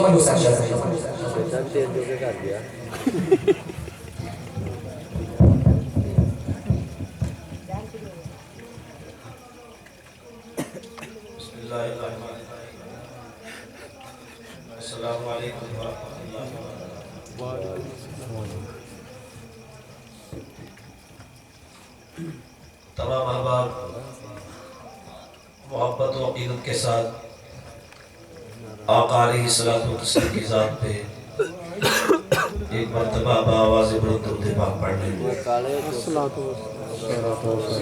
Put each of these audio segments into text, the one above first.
سمجھ اس اچھا سے بسم اللہ الرحمن الرحیم السلام علیکم ورحمۃ اللہ وبرکاتہ۔ تمام احباب محبت و عقیدت کے ساتھ آقا علیہ الصلوۃ والتسلیم کی ذات پہ ایک مرتبہ بآواز بلند درود پاک پڑھ لیں۔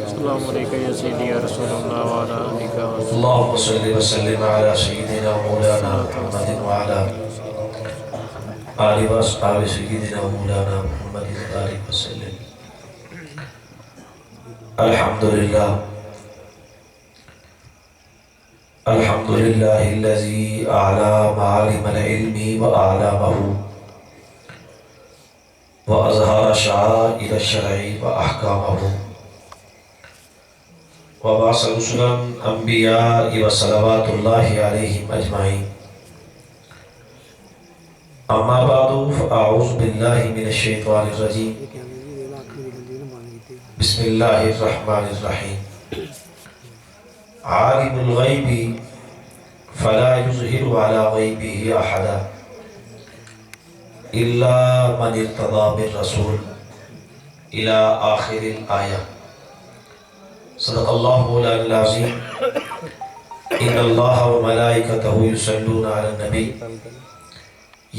السلام علیکم یا سیدی یا رسول اللہ وعلا آلہ وصحبہ اللہم صلی وسلم علی سیدنا مولانا محمد وعلا آلہ واصحاب سیدنا مولانا محمد وبارک وسلم۔ الحمدللہ الحمدللہ الذی اعلی معالم العلم واعلامہ واظہر شعائر الشرع واحکامہ وبعث رسلا انبیاء وصلوات اللہ علیہم اجمعین۔ اما بعد فاعوذ باللہ من الشیطان الرجیم۔ بسم اللہ الرحمن الرحیم۔ عالم الغیب فلا یظہر علی غیبہ احدا الا من ارتضی بالرسول الى آخر الآیہ۔ صدق اللہ مولانا العظیم۔ ان اللہ وملائکتہ یصلون علی النبی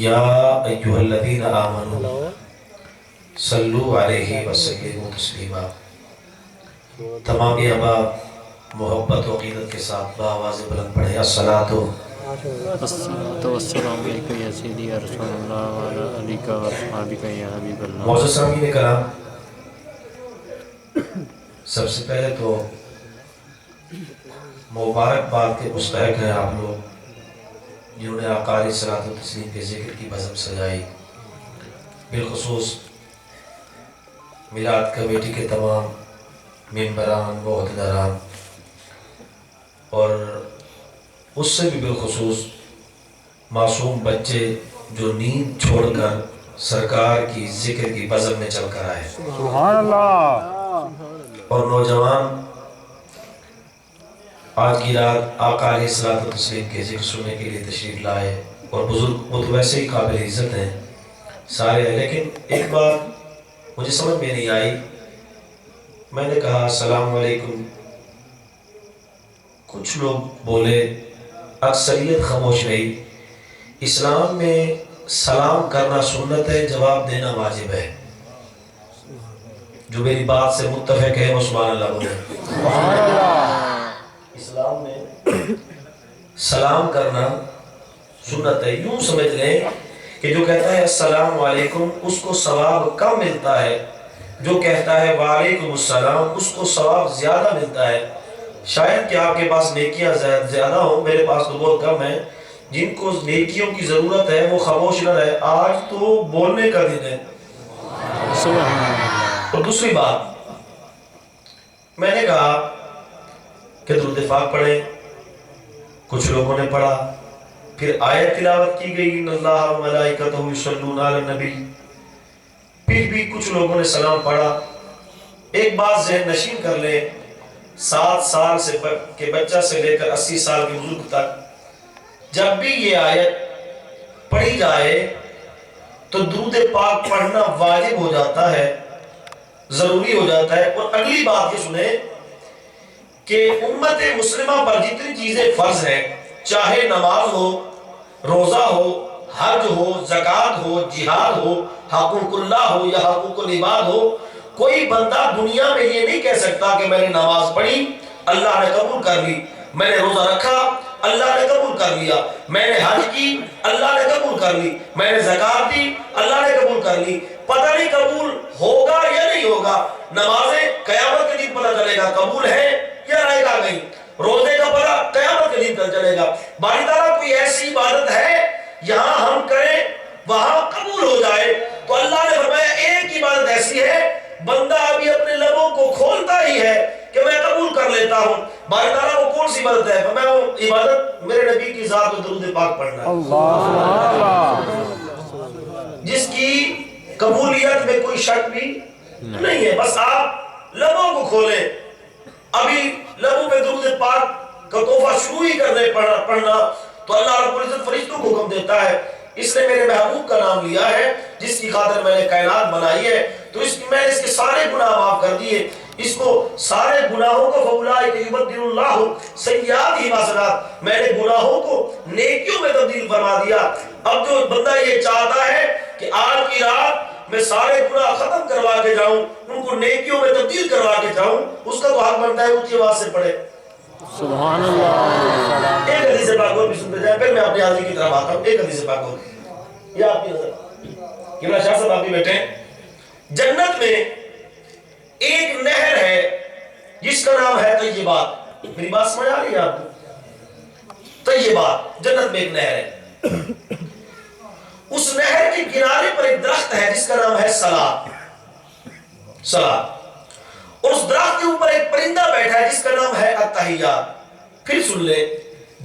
یا ایہا الذین آمنوا صلو علیہ وسلموا تسلیما۔ تمام احباب محبت و عقیدت کے ساتھ بآواز بلند پڑھیں الصلاۃ والسلام علیکم یا سیدی یا رسول اللہ وعلا آلہ وصحبہ یا حبیب اللہ۔ معزز سامعین کرام، سب سے پہلے تو مبارکباد کے مستحق ہیں آپ لوگ جنہوں نے آقا علیہ الصلوۃ والتسلیم کے ذکر کی بزم سجائی، بالخصوص میلاد کمیٹی کے تمام ممبران و عہدیداران، اور اس سے بھی بالخصوص معصوم بچے جو نیند چھوڑ کر سرکار کی ذکر کی بزم میں چل کر آئے، سبحان اللہ، اور نوجوان آج کی رات آقا علیہ الصلوۃ والتسلیم کے ذکر سننے کے لیے تشریف لائے، اور بزرگ وہ تو ویسے ہی قابل عزت ہیں سارے ہیں، لیکن ایک بات مجھے سمجھ میں نہیں آئی۔ میں نے کہا السلام علیکم، کچھ لوگ بولے، اکثریت خاموش رہی۔ اسلام میں سلام کرنا سنت ہے، جواب دینا واجب ہے۔ جو میری بات سے متفق ہے وہ سبحان اللہ بولے۔ اسلام میں سلام کرنا سنت ہے، یوں سمجھ لیں کہ جو کہتا ہے السلام علیکم اس کو ثواب کم ملتا ہے، جو کہتا ہے وعلیکم السلام اس کو ثواب زیادہ ملتا ہے۔ شاید کہ آپ کے پاس نیکیاں زیادہ ہوں، میرے پاس تو بہت کم ہیں۔ جن کو نیکیوں کی ضرورت ہے وہ خاموش نہ رہے، آج تو بولنے کا دن ہے۔ اور دوسری بات میں نے کہا کہ درود پاک پڑھیں، کچھ لوگوں نے پڑھا، پھر آیت تلاوت کی گئی ان اللہ و ملائکتہ یصلون علی النبی، پھر بھی کچھ لوگوں نے سلام پڑھا۔ ایک بات ذہن نشین کر لیں، 7 سال سے کے بچہ سے لے کر 80 سال کے بزرگ تک جب بھی یہ آیت پڑھی جائے تو درود پاک پڑھنا واجب ہو جاتا ہے، ضروری ہو جاتا ہے۔ اور اگلی بات یہ سنیں کہ امت مسلمہ پر جتنی چیزیں فرض ہیں، چاہے نماز ہو، روزہ ہو، حج ہو، زکوٰۃ ہو، جہاد ہو، حقوق اللہ ہو یا حقوق العباد ہو، کوئی بندہ دنیا میں یہ نہیں کہہ سکتا کہ میں نے نماز پڑھی اللہ نے قبول کر لی، میں نے روزہ رکھا اللہ نے قبول کر لیا، میں نے حج کی اللہ نے قبول کر لی، میں نے زکوٰۃ دی اللہ نے قبول کر لی۔ پتہ نہیں قبول ہوگا یا نہیں ہوگا، نمازیں قیامت کے دن پتہ چلے گا قبول ہے یا رہے گا نہیں، روزے کا پتہ قیامت کے دن پتہ چلے گا۔ باری تعالیٰ کوئی ایسی عبادت ہے یہاں ہم کریں وہاں قبول ہو جائے، تو اللہ نے فرمایا ایک عبادت ایسی ہے بندہ ابھی اپنے لبوں کو کھولتا ہی ہے کہ میں قبول کر لیتا ہوں. باری تعالیٰ وہ کون سی عبادت ہے؟ میں وہ عبادت میرے نبی کی ذات میں درود پاک پڑھنا ہے جس کی قبولیت میں کوئی شک بھی نہیں ہے. بس آپ لبوں کو کھولیں. ابھی لبوں پہ درود پاک کا تحفہ شروع ہی کر دے پڑھنا تو اللہ رب العزت فرشتوں کو حکم دیتا ہے اس نے میرے محبوب کا نام لیا ہے جس کی خاطر میں نے کائنات بنائی ہے تو میں نے اس کے سارے گناہ معاف کر دیے. اس کو سارے گناہوں کو فَأُولَٰئِكَ يُبَدِّلُ اللَّهُ سَيِّئَاتِهِمْ حَسَنَاتٍ میں نے گناہوں کو نیکیوں میں تبدیل فرما دیا. اب جو بندہ یہ چاہتا ہے کہ آج کی رات میں سارے گناہ ختم کروا کے جاؤں ان کو نیکیوں میں تبدیل کروا کے جاؤں اس کا تو حق بنتا ہے اونچی آواز سے پڑھے سبحان اللہ. ایک حدیث پاک اور بھی سنتے جائیں پھر میں اپنی حاضری کی طرف آتا ہوں. ایک حدیث پاک اور یہ آپ کی نظر قبلہ شاہ صاحب آپ بھی بیٹھے. جنت میں ایک نہر ہے جس کا نام ہے طیبات. میری بات سمجھ آ رہی ہے آپ کو؟ طیبات جنت میں ایک نہر ہے. اس نہر کے کنارے پر ایک درخت ہے جس کا نام ہے سلاد. اور اس درخت کے اوپر ایک پرندہ بیٹھا ہے جس کا نام ہے التحیات. پھر سن لیں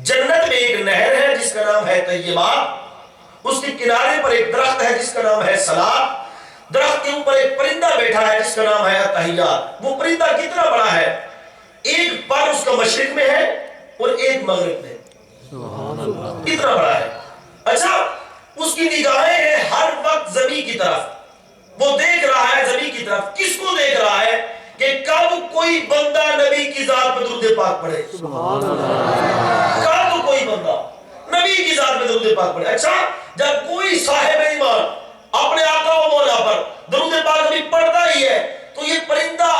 جنت میں ایک نہر ہے جس کا نام ہے طیبات. اس کے کنارے پر ایک درخت ہے جس کا نام ہے سلاد. درخت کے اوپر ایک پرندہ بیٹھا ہے جس کا نام ہے التحیات. وہ پرندہ کتنا بڑا ہے؟ ایک پر اس کا مشرق میں ہے اور ایک مغرب میں. کتنا بڑا ہے؟ اچھا اس کی نگاہیں ہیں ہر وقت زمین کی طرف. وہ دیکھ رہا ہے زمین کی طرف. کس کو دیکھ رہا ہے؟ کہ کب کوئی بندہ نبی کی ذات پہ درود پاک پڑھے. کب کوئی بندہ نبی کی ذات پہ درود پاک پڑھے. اچھا جب کوئی صاحب ایمان اپنے آقا و مولا پر درود پاک بھی پڑھتا ہی ہے تو یہ پرندہ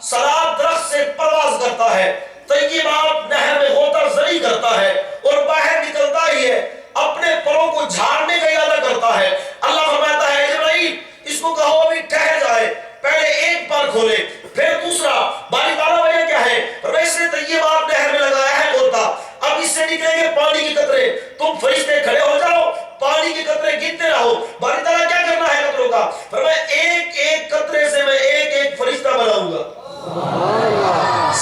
سلاد درخت سے پرواز کرتا ہے. طیبات نہر میں غوطہ زنی کرتا ہے اور باہر نکلتا ہی ہے. اپنے پروں کو جھاڑنے کا ارادہ کرتا ہے. اللہ فرماتا ہے جبرائیل اس کو کہو ابھی ٹھہر جائے. پہلے ایک پر کھولے پھر دوسرا. باری تعالیٰ وجہ کیا ہے؟ اس نے طیبات نہر میں لگایا ہے غوطہ. اب اس سے نکلیں گے پانی کے قطرے. تم فرشتے کھڑے ہو جاؤ پانی کے قطرے گنتے رہو. باری تعالیٰ کیا کرنا ہے قطروں کا؟ فرمایا ایک ایک قطرے سے میں ایک ایک فرشتہ بناؤں گا.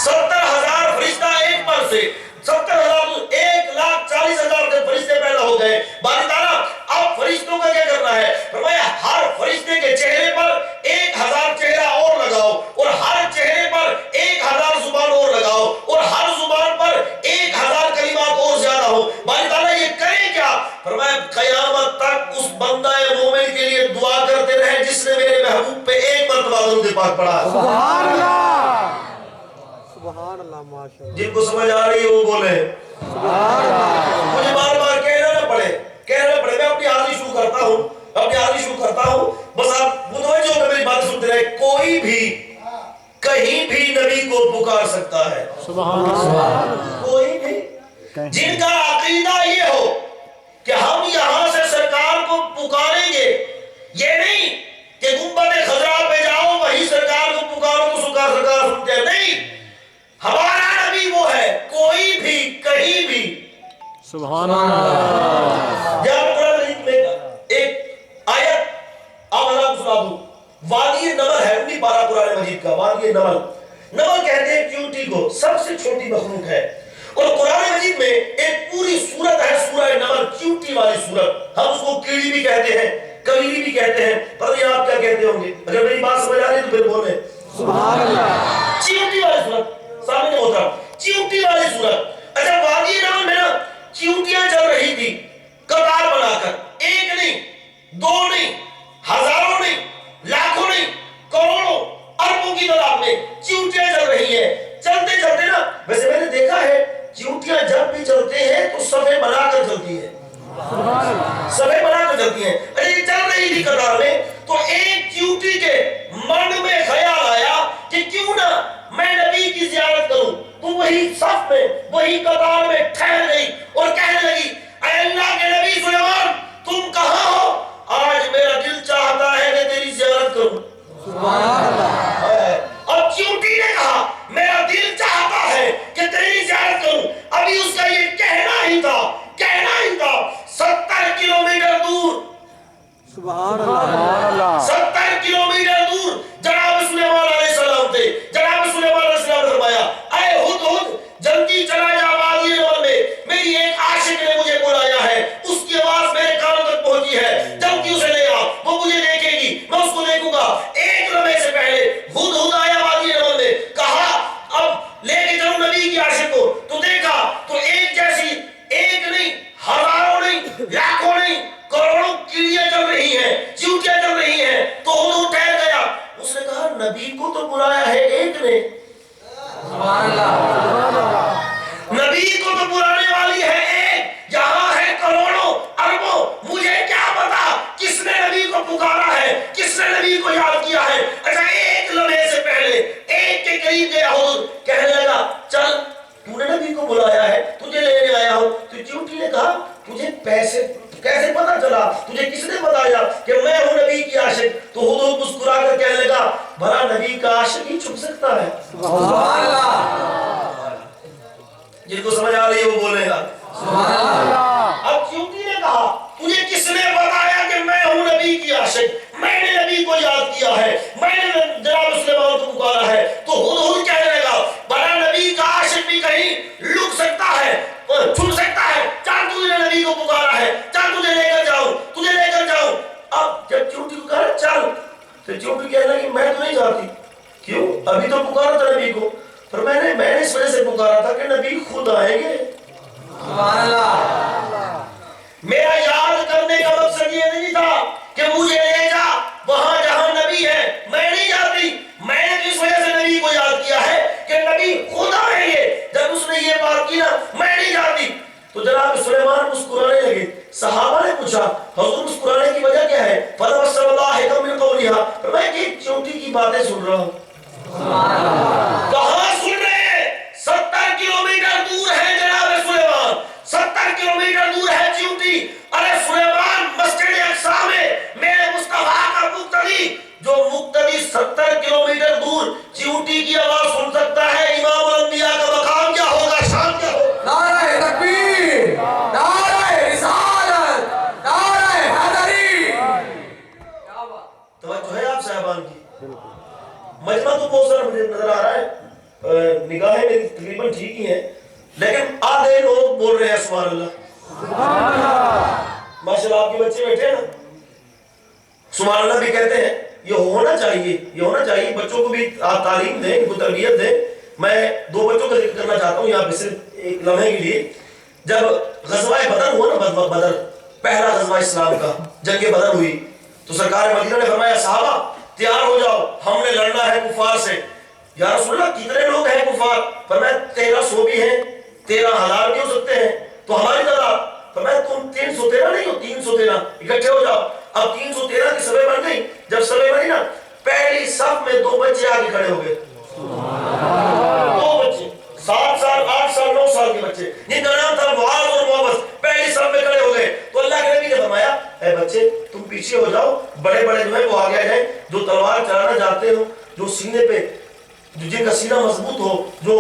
70,000 فرشتہ ایک پر سے 70,000 1,40,000 کے فرشتے پیدا ہو گئے. باری تعالیٰ اب فرشتوں کا کیا کرنا ہے؟ فرمایا ہر فرشتے کے چہرے پر 1,000 چہرہ اور لگاؤ اور ہر چہرے پر 1,000 زبان اور لگاؤ اور ہر زبان پر 1,000 کلمات اور زیادہ ہو. باری تعالیٰ یہ کریں کیا؟ فرمایا قیامت تک اس بندہ مومن کے لیے دعا کرتے رہے جس نے میرے محبوب پہ ایک مرتبہ درود پاک پڑھا. سبحان اللہ سبحان اللہ ماشاءاللہ. جن کو سمجھ آ رہی ہے وہ بولے سبحان اللہ. مجھے بار بار کہنا نہ پڑے میں اپنی حاضری شروع کرتا ہوں. بس آپ متوجہ ہو کہ میری بات سنتے رہے. کوئی بھی کہیں بھی نبی کو پکار سکتا ہے. سبحان اللہ. کوئی بھی جن کا عقیدہ یہ ہو کہ ہم یہاں سے سرکار کو پکاریں گے. یہ نہیں کہ گنبد خضرا پہ جاؤ وہی سرکار کو پکارو تو سرکار سنتے ہیں. نہیں ہمارا نبی وہ ہے کوئی بھی کہیں بھی. سبحان اللہ. یہاں قرآن مجید میں ایک آیت آپ اللہ کو سنا دوں. وادی نمل ہے 19 پارہ قرآن مجید کا. وادی نمل کہتے ہیں چیونٹی کو. سب سے چھوٹی مخلوق ہے اور قرآن مجید میں ایک پوری سورت ہے سورہ نمل چیونٹی والی سورت. ہم اس کو کیڑی بھی کہتے ہیں کویلی بھی کہتے ہیں. پتہ نہیں آپ کیا کہتے ہوں گے. اگر میری بات سمجھ آ رہی تو پھر بولیں سبحان اللہ. چیونٹی والی سورت سامنے ہوتا چیونٹی والی سورت. اچھا وادی نمل میں نا چیونٹیاں چل رہی تھی قطار بنا کر. ایک نہیں دو نہیں ہزاروں نہیں لاکھوں نہیں کروڑوں اربوں کی تعداد میں چیونٹیاں چل رہی ہیں. چلتے چلتے نا ویسے میں نے دیکھا ہے چیونٹیاں جب بھی چلتے ہیں تو صفے بنا کر چلتی ہیں. صفے بنا کر چلتی ہیں. اچھا یہ چل رہی تھی قطار میں تو ایک چیونٹی کے من میں خیال آیا کہ کیوں نہ میں نبی کی زیارت کروں. تو وہی صف میں وہی قطار میں ٹھہر گئی اور کہنے لگی اے اللہ کے نبی سلیمان تم کہاں ہو؟ آج میرا دل چاہتا ہے کہ تیری زیارت کروں. سبحان اللہ. اب چیونٹی نے کہا میرا دل چاہتا ہے کہ تیری زیارت کروں. ابھی اس کا یہ کہنا ہی تھا 70 کلومیٹر دور. سبحان اللہ. 70 کلومیٹر دور جناب سلیمان علیہ السلام تھے. جناب سلیمان علیہ السلام نے فرمایا چونٹی نے کہا تجھے کیسے پتا چلا, تجھے کس نے بتایا کہ میں ہوں نبی کی عاشق؟ تو ہدہد مسکرا کر کہنے لگا بھلا نبی کا عاشق ہی چھپ سکتا ہے؟ سبحان اللہ. جن کو سمجھ آ رہی ہے وہ بولے گا سبحان اللہ. اب چونٹی نے کہا تجھے کس نے بتایا کہ میں ہوں نبی کی عاشق؟ میں نے نبی کو یاد کیا ہے, میں نے جناب سلیمان کو پکارا ہے. تو ہدہد کہنے لگا بھلا نبی کا عاشق بھی کہیں لک سکتا ہے, چھپ سکتا ہے؟ چل تجھے نبی کو پکارا ہے, چل تجھے لے کر جاؤں, تجھے لے کر جاؤں. اب جب چونٹی کو کہا چل, تو چونٹی کہنے لگی میں تو نہیں جاتی. کیوں؟ ابھی تو پکارا تھا نبی کو. پر میں نے اس وجہ سے پکارا تھا کہ نبی خود آئیں گے. سبحان اللہ. میرا یاد کرنے کا مقصد یہ نہیں تھا کہ مجھے لے جا وہاں جہاں نبی ہے, میں نہیں جاتی. میں نے اس وجہ سے نبی کو یاد کیا ہے کہ نبی خود آئیں گے. جب اس نے یہ بات کی نا میں نہیں جاتی, تو جناب سلیمان مسکرانے لگے. صحابہ نے پوچھا حضور مسکرانے کی وجہ کیا ہے؟ فَتَبَسَّمَ ضَاحِكًا مِنْ قَوْلِهَا. میں کہ چونٹی کی باتیں سن رہا ہوں. کہاں سن رہے ہیں؟ 70 کلومیٹر دور ہے جناب سلیمان, 70 کلومیٹر دور ہے چونٹی. ارے سلیمان مسجد اقصی میں میرے مصطفیٰ کا مقتدی, جو مقتدی 70 کلومیٹر دور چونٹی کی آواز سن سکتا ہے, امام الانبیاء کا مقام کیا ہوگا, شان کیا ہوگا؟ نعرہ تکبیر, نعرہ رسالت, نعرہ حیدری. توجہ ہے آپ صاحبان کی؟ مجمع تو بہت سارا مجھے نظر آ رہا ہے, نگاہیں میری تقریباً ٹھیک ہی ہیں, لیکن آدھے لوگ بول رہے ہیں سبحان اللہ. سبحان اللہ. ماشاءاللہ آپ کے بچے بیٹھے ہیں نا, سبحان اللہ بھی کہتے ہیں. یہ ہونا چاہیے, یہ ہونا چاہیے. بچوں کو بھی آپ تعلیم دیں, ان کو تربیت دیں. میں 2 بچوں کا ذکر کرنا چاہتا ہوں یہاں پہ صرف ایک لمحے کے لیے. جب غزوہ بدر ہوا نا, بدر پہلا غزوہ اسلام کا, جنگ بدر ہوئی, تو سرکار مدینہ نے فرمایا صحابہ تیار ہو جاؤ, ہم نے لڑنا ہے کفار سے. یا رسول اللہ کتنے لوگ ہیں کفار؟ فرمایا 1300 بھی ہیں, 13,000 بھی ہو سکتے ہیں. تو ہماری تعداد, فرمایا تم 313 نہیں ہو, 313 اکٹھے ہو جاؤ. اب 313 کی صفیں بن گئی. جب صفیں بنی نا, پہلی صف میں 2 بچے آگے کھڑے ہو گئے. 2 بچے 7 سال 8 سال 9 سال کے بچے, جن کا نام تھا معاذ اور معوذ, پہلی صف میں کھڑے ہو گئے. تو اللہ کے نبی نے فرمایا اے بچے تم پیچھے ہو جاؤ, بڑے بڑے جو ہیں وہ آگے جائیں, جو تلوار چلانا جانتے ہو, جو سینے پہ, جن کا سینہ مضبوط ہو, جو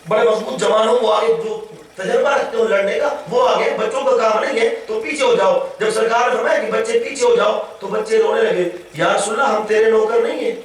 بڑے مضبوط جوان ہو وہ آگے, جو تجربہ رکھتے ہو لڑنے کا وہ آگے. بچوں کا کام نہیں ہے تو پیچھے ہو جاؤ. جب سرکار نے فرمایا کہ بچے پیچھے ہو جاؤ, تو بچے رونے لگے. یا رسول اللہ ہم تیرے نوکر نہیں ہیں,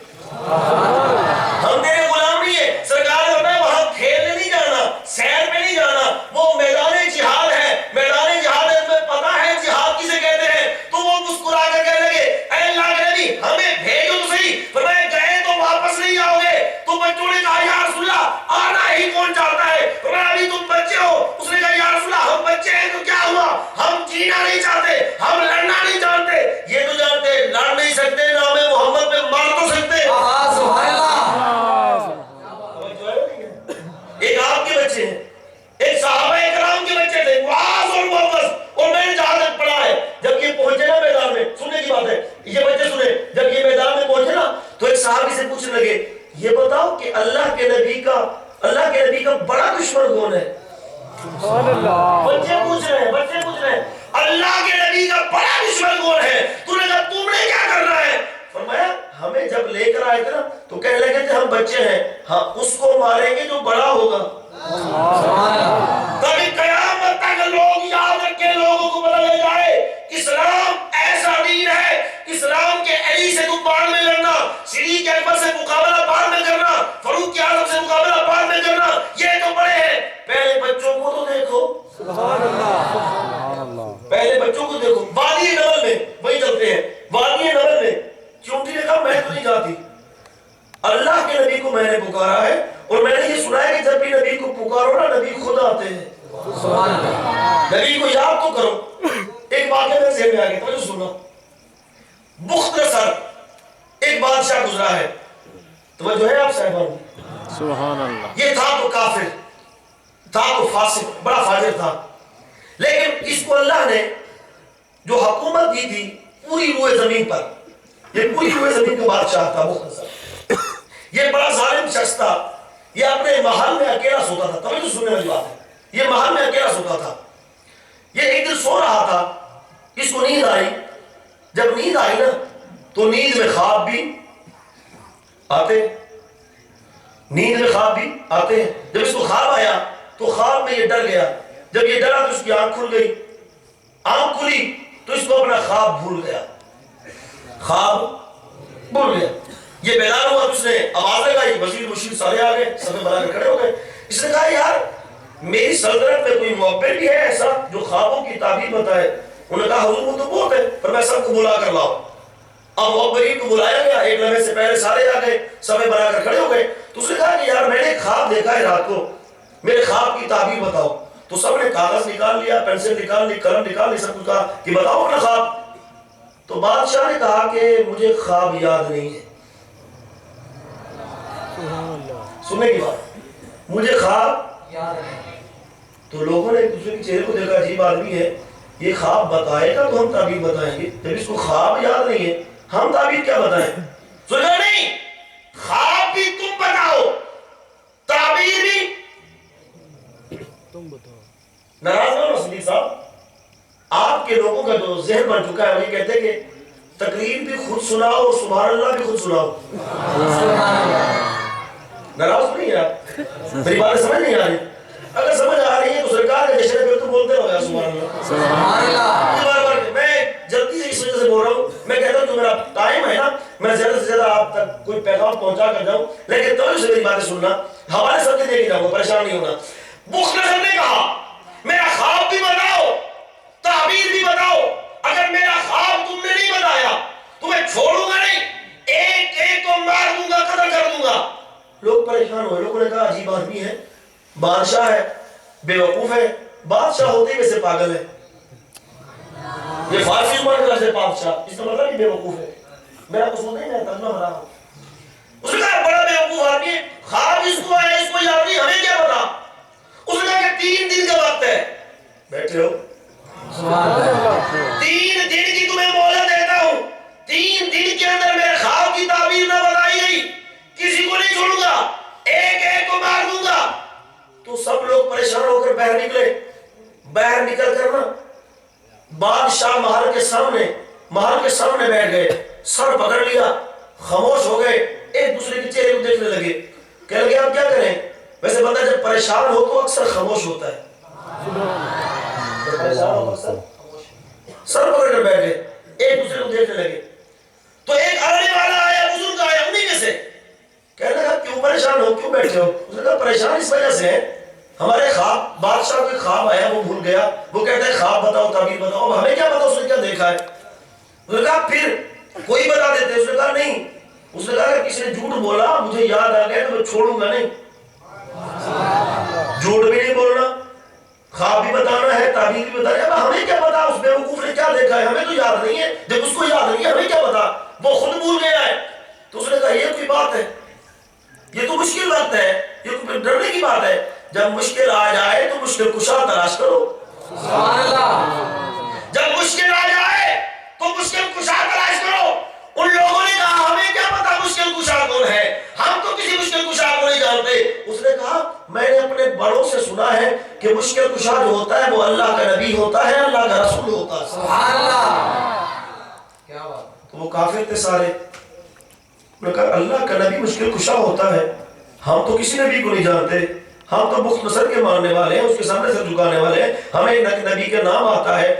ہم تیرے غلام نہیں ہیں. سرکار نے فرمایا وہاں کھیلنے نہیں جانا, سیر پہ نہیں جانا, وہ میدان جہاد ہے. میدان جہاد ہے, تمہیں پتا ہے جہاد کسے کہتے ہیں؟ تو وہ مسکرا کر کہنے لگے اے اللہ کے نبی ہمیں بھیجو تو صحیح. فرمایا گئے تو واپس نہیں آؤ گے. تو بچوں نے کہا یا رسول اللہ آنا ہی کون چاہتا ہے؟ فرمایا ابھی تم بچے ہو. اس نے کہا یا رسول اللہ ہم بچے ہیں تو کیا ہوا, ہم جینا نہیں چاہتے, ہم لڑنا نہیں جانتے. یہ تو جانتے لڑ نہیں سکتے, نام محمد پہ مار تو سکتے. سبحان اللہ. ایک آپ کے بچے ہیں, ایک صحابہ اکرام کے بچے تھے, معاذ اور معوذ, اور میں نے جہاں تک پڑھا ہے. جب یہ پہنچے نا میدان میں, سننے کی بات ہے, یہ بچے سنے, جب یہ میدان میں پہنچے نا تو ایک صحابی سے پوچھنے لگے یہ بتاؤ کہ اللہ کے نبی کا بڑا دشمن کون ہے؟ بچے پوچھ رہے ہیں اللہ کے نبی کا بڑا دشمن کون ہے؟ تو نے کہا تم نے کیا کرنا ہے؟ فرمایا ہمیں جب لے کر آئے تھے نا تو کہنے لگے تھے ہم بچے ہیں, ہاں اس کو ماریں گے جو بڑا ہوگا. تاکہ قیامت تک لوگ یاد رکھیں, لوگوں کو پتہ لگ جائے اسلام ایسا دین ہے. اسلام کے علی سے تو بعد میں لڑنا, صدیق اکبر سے مقابلہ بعد میں کرنا, فاروق اعظم سے مقابلہ بعد میں کرنا, یہ تو بڑے ہیں. پہلے بچوں کو تو دیکھو, سبحان اللہ. پہلے بچوں کو دیکھو. وادی نمل میں وہی چلتے ہیں, وادی نمل میں چونٹی نے کہا میں تو نہیں جاتی, اللہ کے نبی کو میں نے پکارا ہے, اور میں نے یہ سنا ہے کہ جب بھی نبی کو پکارو نا نبی خود آتے ہیں. سبحان اللہ. نبی کو یاد تو کرو. ایک واقعہ میرے ذہن میں آ گیا, توجہ سننا. مختصر ایک بادشاہ گزرا ہے, توجہ ہے آپ صاحبان. سبحان اللہ. یہ تھا تو کافر, تھا تو فاسق, بڑا فاجر تھا, لیکن اس کو اللہ نے جو حکومت دی تھی پوری روئے زمین پر, یہ پوری روئے زمین کا بادشاہ تھا. مختصر یہ بڑا ظالم شخص تھا. یہ اپنے محل میں اکیلا سوتا تھا. توجہ سننے والی بات ہے, یہ محل میں اکیلا سوتا تھا. سو رہا تھا، اس کو نیند آئی. جب نیند آئی نا تو نیند میں خواب بھی آتے، نیند میں خواب بھی آتے ہیں. جب اس کو خواب آیا تو خواب میں یہ ڈر گیا. جب یہ ڈرا تو اس کی آنکھ کھل گئی. آنکھ کھلی تو اس کو اپنا خواب بھول گیا، خواب بھول گیا. یہ بیدار ہوا تو اس نے آواز لگائی، وزیر مشیر سارے آ گئے، سب بنا کے کھڑے ہو گئے. اس نے کہا یار میری سلطنت میں کوئی معبر بھی ہے ایسا جو خوابوں کی تعبیر بتائے؟ انہوں نے کہا حضور وہ تو بہت ہے، پر میں سب کو بلا کر لاؤ. اب معبرین کو بلایا گیا، ایک لمحے سے پہلے سارے آ گئے، سب بنا کر کھڑے ہو گئے. تو اس نے کہا کہ یار میں نے ایک خواب دیکھا ہے رات کو، میرے خواب کی تعبیر بتاؤ. تو سب نے کاغذ نکال لیا، پینسل نکال لی، قلم نکال لی، سب کچھ کہا کہ بتاؤ اپنا خواب. تو بادشاہ نے کہا کہ مجھے خواب یاد نہیں ہے. سننے کی بات، مجھے خواب یاد ہے. تو لوگوں نے ایک دوسرے کے چہرے کو دیکھا، عجیب آدمی ہے یہ، خواب بتائے گا تو ہم تعبیر بتائیں گے، جب اس کو خواب یاد نہیں ہے ہم تعبیر کیا بتائیں؟ سنو نہیں، خواب بھی تم بتاؤ، تعبیر بھی تم بتاؤ. ناراض نہ ہو صدیق صاحب. آپ کے لوگوں کا جو ذہن بن چکا ہے وہ یہ کہتے ہیں کہ تقریر بھی خود سناؤ، سبحان اللہ بھی خود سناؤ. ناراض نہیں ہے آپ؟ میری باتیں سمجھ نہیں آ رہی؟ اگر سمجھ آ رہی ہے تو سرکار کے جشن پہ تو بولتے رہو یا سبحان اللہ. سبحان اللہ. میں جلدی سے اس وجہ سے بول رہا ہوں، میں کہتا ہوں جو میرا ٹائم ہے نا میں زیادہ سے زیادہ آپ تک کوئی پیغام پہنچا کر جاؤں، لیکن توجہ سے میری باتیں سننا، حوالے سب کے دے کے جاؤں گا، پریشان نہیں ہونا. مختصر نے کہا میرا خواب بھی بتاؤ، تعبیر بھی بتاؤ. اگر میرا خواب تم نے نہیں بتایا تمہیں چھوڑوں گا نہیں، ایک ایک کو مار دوں گا، قتل کر دوں گا. لوگ پریشان ہوئے. لوگوں نے کہا عجیب آدمی ہے، بادشاہ ہے، بے وقوف ہے. بادشاہ ہوتے ہی ویسے پاگل ہے. یہ فارسی زبان کا لفظ ہے بادشاہ، اس کا مطلب بے وقوف ہے. میرا قصور نہیں، میں ترجمہ بنا رہا ہوں. اس نے کہا بڑا بے وقوف آدمی ہے، خواب اس کو ہے، اس کو یاد نہیں، ہمیں کیا پتا. اس نے کہا کہ 3 دن کا وقت ہے. بیٹھے ہو؟ 3 دن کی تمہیں مہلت دیتا ہوں. 3 دن کے اندر میرے خواب کی تعبیر نہ بتائی گئی کسی کو نہیں چھوڑوں گا، ایک ایک کو مار دوں گا. تو سب لوگ پریشان ہو کر باہر نکلے. باہر نکل کر نا بادشاہ محل کے سامنے بیٹھ گئے، سر پکڑ لیا، خاموش ہو گئے، ایک دوسرے کے چہرے کو دیکھنے لگے. کہنے لگے اب کیا کریں؟ ویسے بندہ جب پریشان ہو تو اکثر خاموش ہوتا ہے. سر پکڑ کر بیٹھ گئے، ایک دوسرے کو دیکھنے لگے. تو ایک آنے والا آیا، بزرگ آیا انہی میں سے. کہنے لگا کیوں پریشان ہو، کیوں بیٹھے ہو؟ اس نے کہا پریشان اس وجہ سے ہے، ہمارے خواب، بادشاہ کو خواب آیا وہ بھول گیا، وہ کہتا ہے خواب بتاؤ، تعبیر بتاؤ. اب ہمیں کیا پتا اس نے کیا دیکھا ہے. اس نے کہا پھر کوئی بتا دیتے. اس نے کہا نہیں. اس نے کہا کہ کسی نے جھوٹ بولا مجھے یاد آ گیا تو میں چھوڑوں گا نہیں. جھوٹ بھی نہیں بولنا، خواب بھی بتانا ہے، تعبیر بھی بتانا ہے. اب ہمیں کیا پتا اس بے وقوف نے کیا دیکھا ہے، ہمیں تو یاد نہیں ہے. جب اس کو یاد نہیں ہے ہمیں کیا پتا، وہ خود بھول گیا ہے. تو اس نے کہا یہ کوئی بات ہے، یہ تو مشکل وقت ہے، یہ کوئی ڈرنے کی بات ہے. جب مشکل آ جائے تو مشکل کشا تلاش کرو. سبحان اللہ. جب مشکل آ جائے تو مشکل کشا تلاش کرو. ان لوگوں نے کہا ہمیں کیا پتا مشکل کشا کون ہے، ہم تو کسی مشکل کشا کو نہیں جانتے. اس نے کہا میں نے اپنے بڑوں سے سنا ہے کہ مشکل کشا جو ہوتا ہے وہ اللہ کا نبی ہوتا ہے، اللہ کا رسول ہوتا ہے. سبحان اللہ. کیا بات. تو وہ کافر تھے سارے. انہوں نے کہا اللہ کا نبی مشکل کشا ہوتا ہے، ہم تو کسی نبی کو نہیں جانتے، ہم تو بخت نصر کے ماننے والے ہیں، اس کے سامنے سر جھکانے والے ہیں. ہمیں نہ نبی کا نام آتا ہے،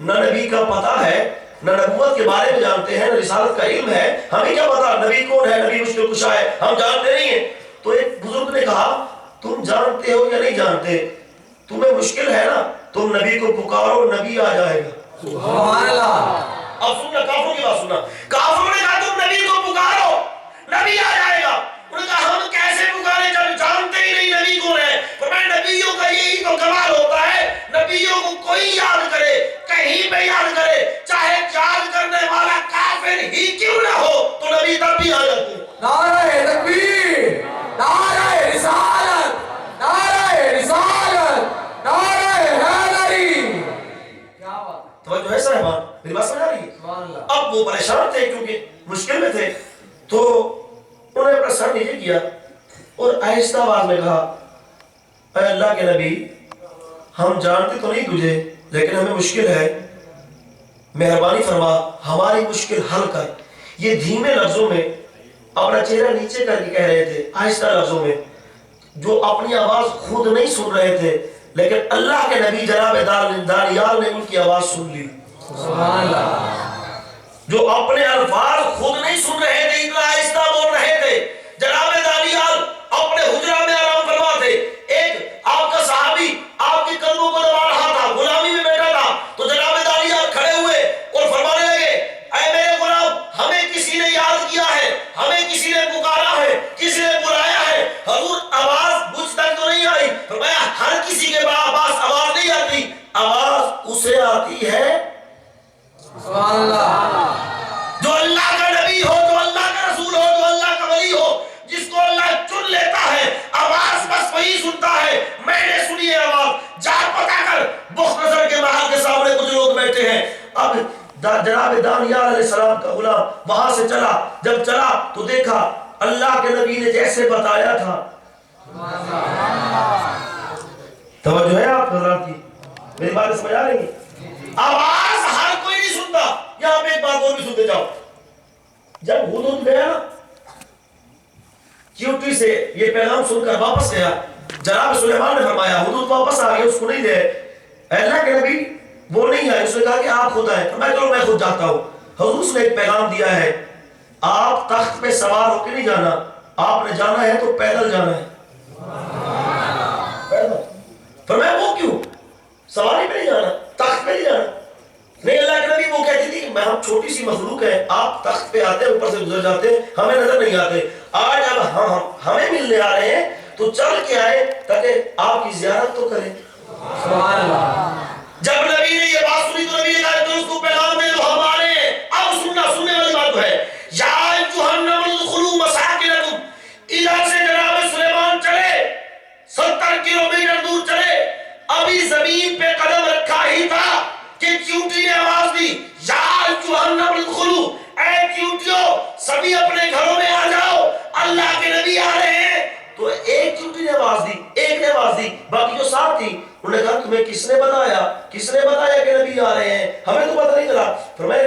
نہ نبی کا پتہ ہے، نہ نبوت کے بارے میں جانتے ہیں، نہ رسالت کا علم ہے. ہمیں کیا پتا نبی کون ہے، نبی مشکل کشا ہے، ہم جانتے نہیں ہیں. تو ایک بزرگ نے کہا تم جانتے ہو یا نہیں جانتے، تمہیں مشکل ہے نا، تم نبی کو پکارو، نبی آ جائے گا. سبحان اللہ. اب سننا کافروں کی بات سننا. کافروں نے کہا تم نبی کو پکارو، نبی آ جائے گا. انہوں نے کہا ہم کیسے پکارے جب جانتے ہی نہیں نبی کون ہے. فرمایا نبیوں کا یہی تو کمال ہوتا ہے، نبیوں کو کوئی یاد کرے، کہیں پہ یاد کرے، چاہے یاد کرنے والا کافر ہی کیوں نہ ہو تو نبی تب بھی آ جاتے ہیں. نعرہ تکبیر، نعرہ رسالت، نعرہ رسالت، نعرہ حیدری. کیا بات. توجہ ہے صاحبان، میری بات سمجھ آ رہی ہے؟ سبحان اللہ. اب وہ پریشان تھے کیونکہ مشکل میں تھے، تو انہوں نے اپنا سر نیچے کیا اور آہستہ آواز میں کہا اے اللہ کے نبی ہم جانتے تو نہیں تجھے لیکن ہمیں مشکل ہے، مہربانی فرما ہماری مشکل حل کر۔ یہ دھیمے لفظوں میں اپنا چہرہ نیچے کر کے کہہ رہے تھے، آہستہ لفظوں میں، جو اپنی آواز خود نہیں سن رہے تھے، لیکن اللہ کے نبی جناب دانیال نے ان کی آواز سن لی۔ سبحان اللہ۔ جو اپنے الفاظ خود نہیں سن رہے تھے، اتنا آہستہ بول رہے تھے، جناب دانیال اپنے حجرہ میں آرام فرما تھے۔ ایک آپ کا صحابی آپ کے قدموں کو دبا رہا تھا، غلامی میں بیٹھا تھا، تو جناب دانیال کھڑے ہوئے اور فرمانے لگے، اے میرے غلام، ہمیں کسی نے یاد کیا ہے، ہمیں کسی نے پکارا ہے، کسی نے بلایا ہے۔ حضور آواز مجھ تک تو نہیں آئی۔ فرمایا ہر کسی کے پاس آواز نہیں آتی، آواز اسے آتی ہے سبحان اللہ، جو اللہ کا نبی ہو، جو اللہ کا رسول ہو، جو اللہ کا ولی ہو، جس کو اللہ چن لیتا ہے، آواز بس وہی سنتا ہے۔ میں نے سنی ہے آواز، جا پتا کر بخت نظر کے محل کے سامنے کچھ لوگ بیٹھے ہیں۔ اب جناب دانیال علیہ السلام کا غلام وہاں سے چلا، جب چلا تو دیکھا اللہ کے نبی نے جیسے بتایا تھا۔ توجہ ہے آپ حضرات کی؟ میری بات سمجھ آ رہی ہے؟ آواز ہر کوئی نہیں سنتا۔ یہاں پہ ایک بات اور بھی سنتے جاؤ، جب ہدہد گیا نا چیوٹی سے یہ پیغام سن کر واپس گیا، جناب سلیمان نے فرمایا ہدہد واپس آ گیا، اس کو نہیں دے۔ اللہ کے نبی وہ نہیں آئے، اس نے کہا کہ آپ خود آئے۔ میں چلو میں خود جاتا ہوں۔ حضور نے ایک پیغام دیا ہے، آپ تخت پہ سوار ہو کے نہیں جانا، آپ نے جانا ہے تو پیدل جانا ہے۔ فرمایا وہ کیوں؟ سواری پہ نہیں جانا، تخت پہ نہیں جانا۔ نہیں، اللہ کے نبی وہ کہتی تھی کہ میں ہم چھوٹی سی مخلوق ہیں، آپ تخت پہ آتے ہیں، اوپر سے گزر جاتے ہیں، ہمیں نظر نہیں آتے۔ آج اب ہمیں ملنے آ رہے ہیں تو چل کے آئے تاکہ آپ کی زیارت تو کریں۔ سبحان اللہ۔ جب نبی نے یہ بات سنی تو نبی نے کہا کہ اس کو پیغام دے دو، ہم آ رہے ہیں۔ اب سننے والی بات ہے، یا ایھا النمل ادخلوا مساکنکم، ادھر سے جناب سلیمان چلے 70 کلومیٹر دور چلے، ابھی زمین پہ قدم رکھا ہی تھا کہ چیونٹی نے آواز دی، یا ایھا النمل ادخلوا، اے چیونٹیوں سبھی اپنے گھروں میں آ جاؤ، اللہ کے نبی آ رہے ہیں۔ تو ایک چیونٹی نے آواز دی، ایک نے آواز دی، باقی جو ساتھ تھی انہوں نے کہا تمہیں کس نے بتایا کہ نبی آ رہے ہیں؟ ہمیں تو پتہ نہیں چلا۔ فرمایا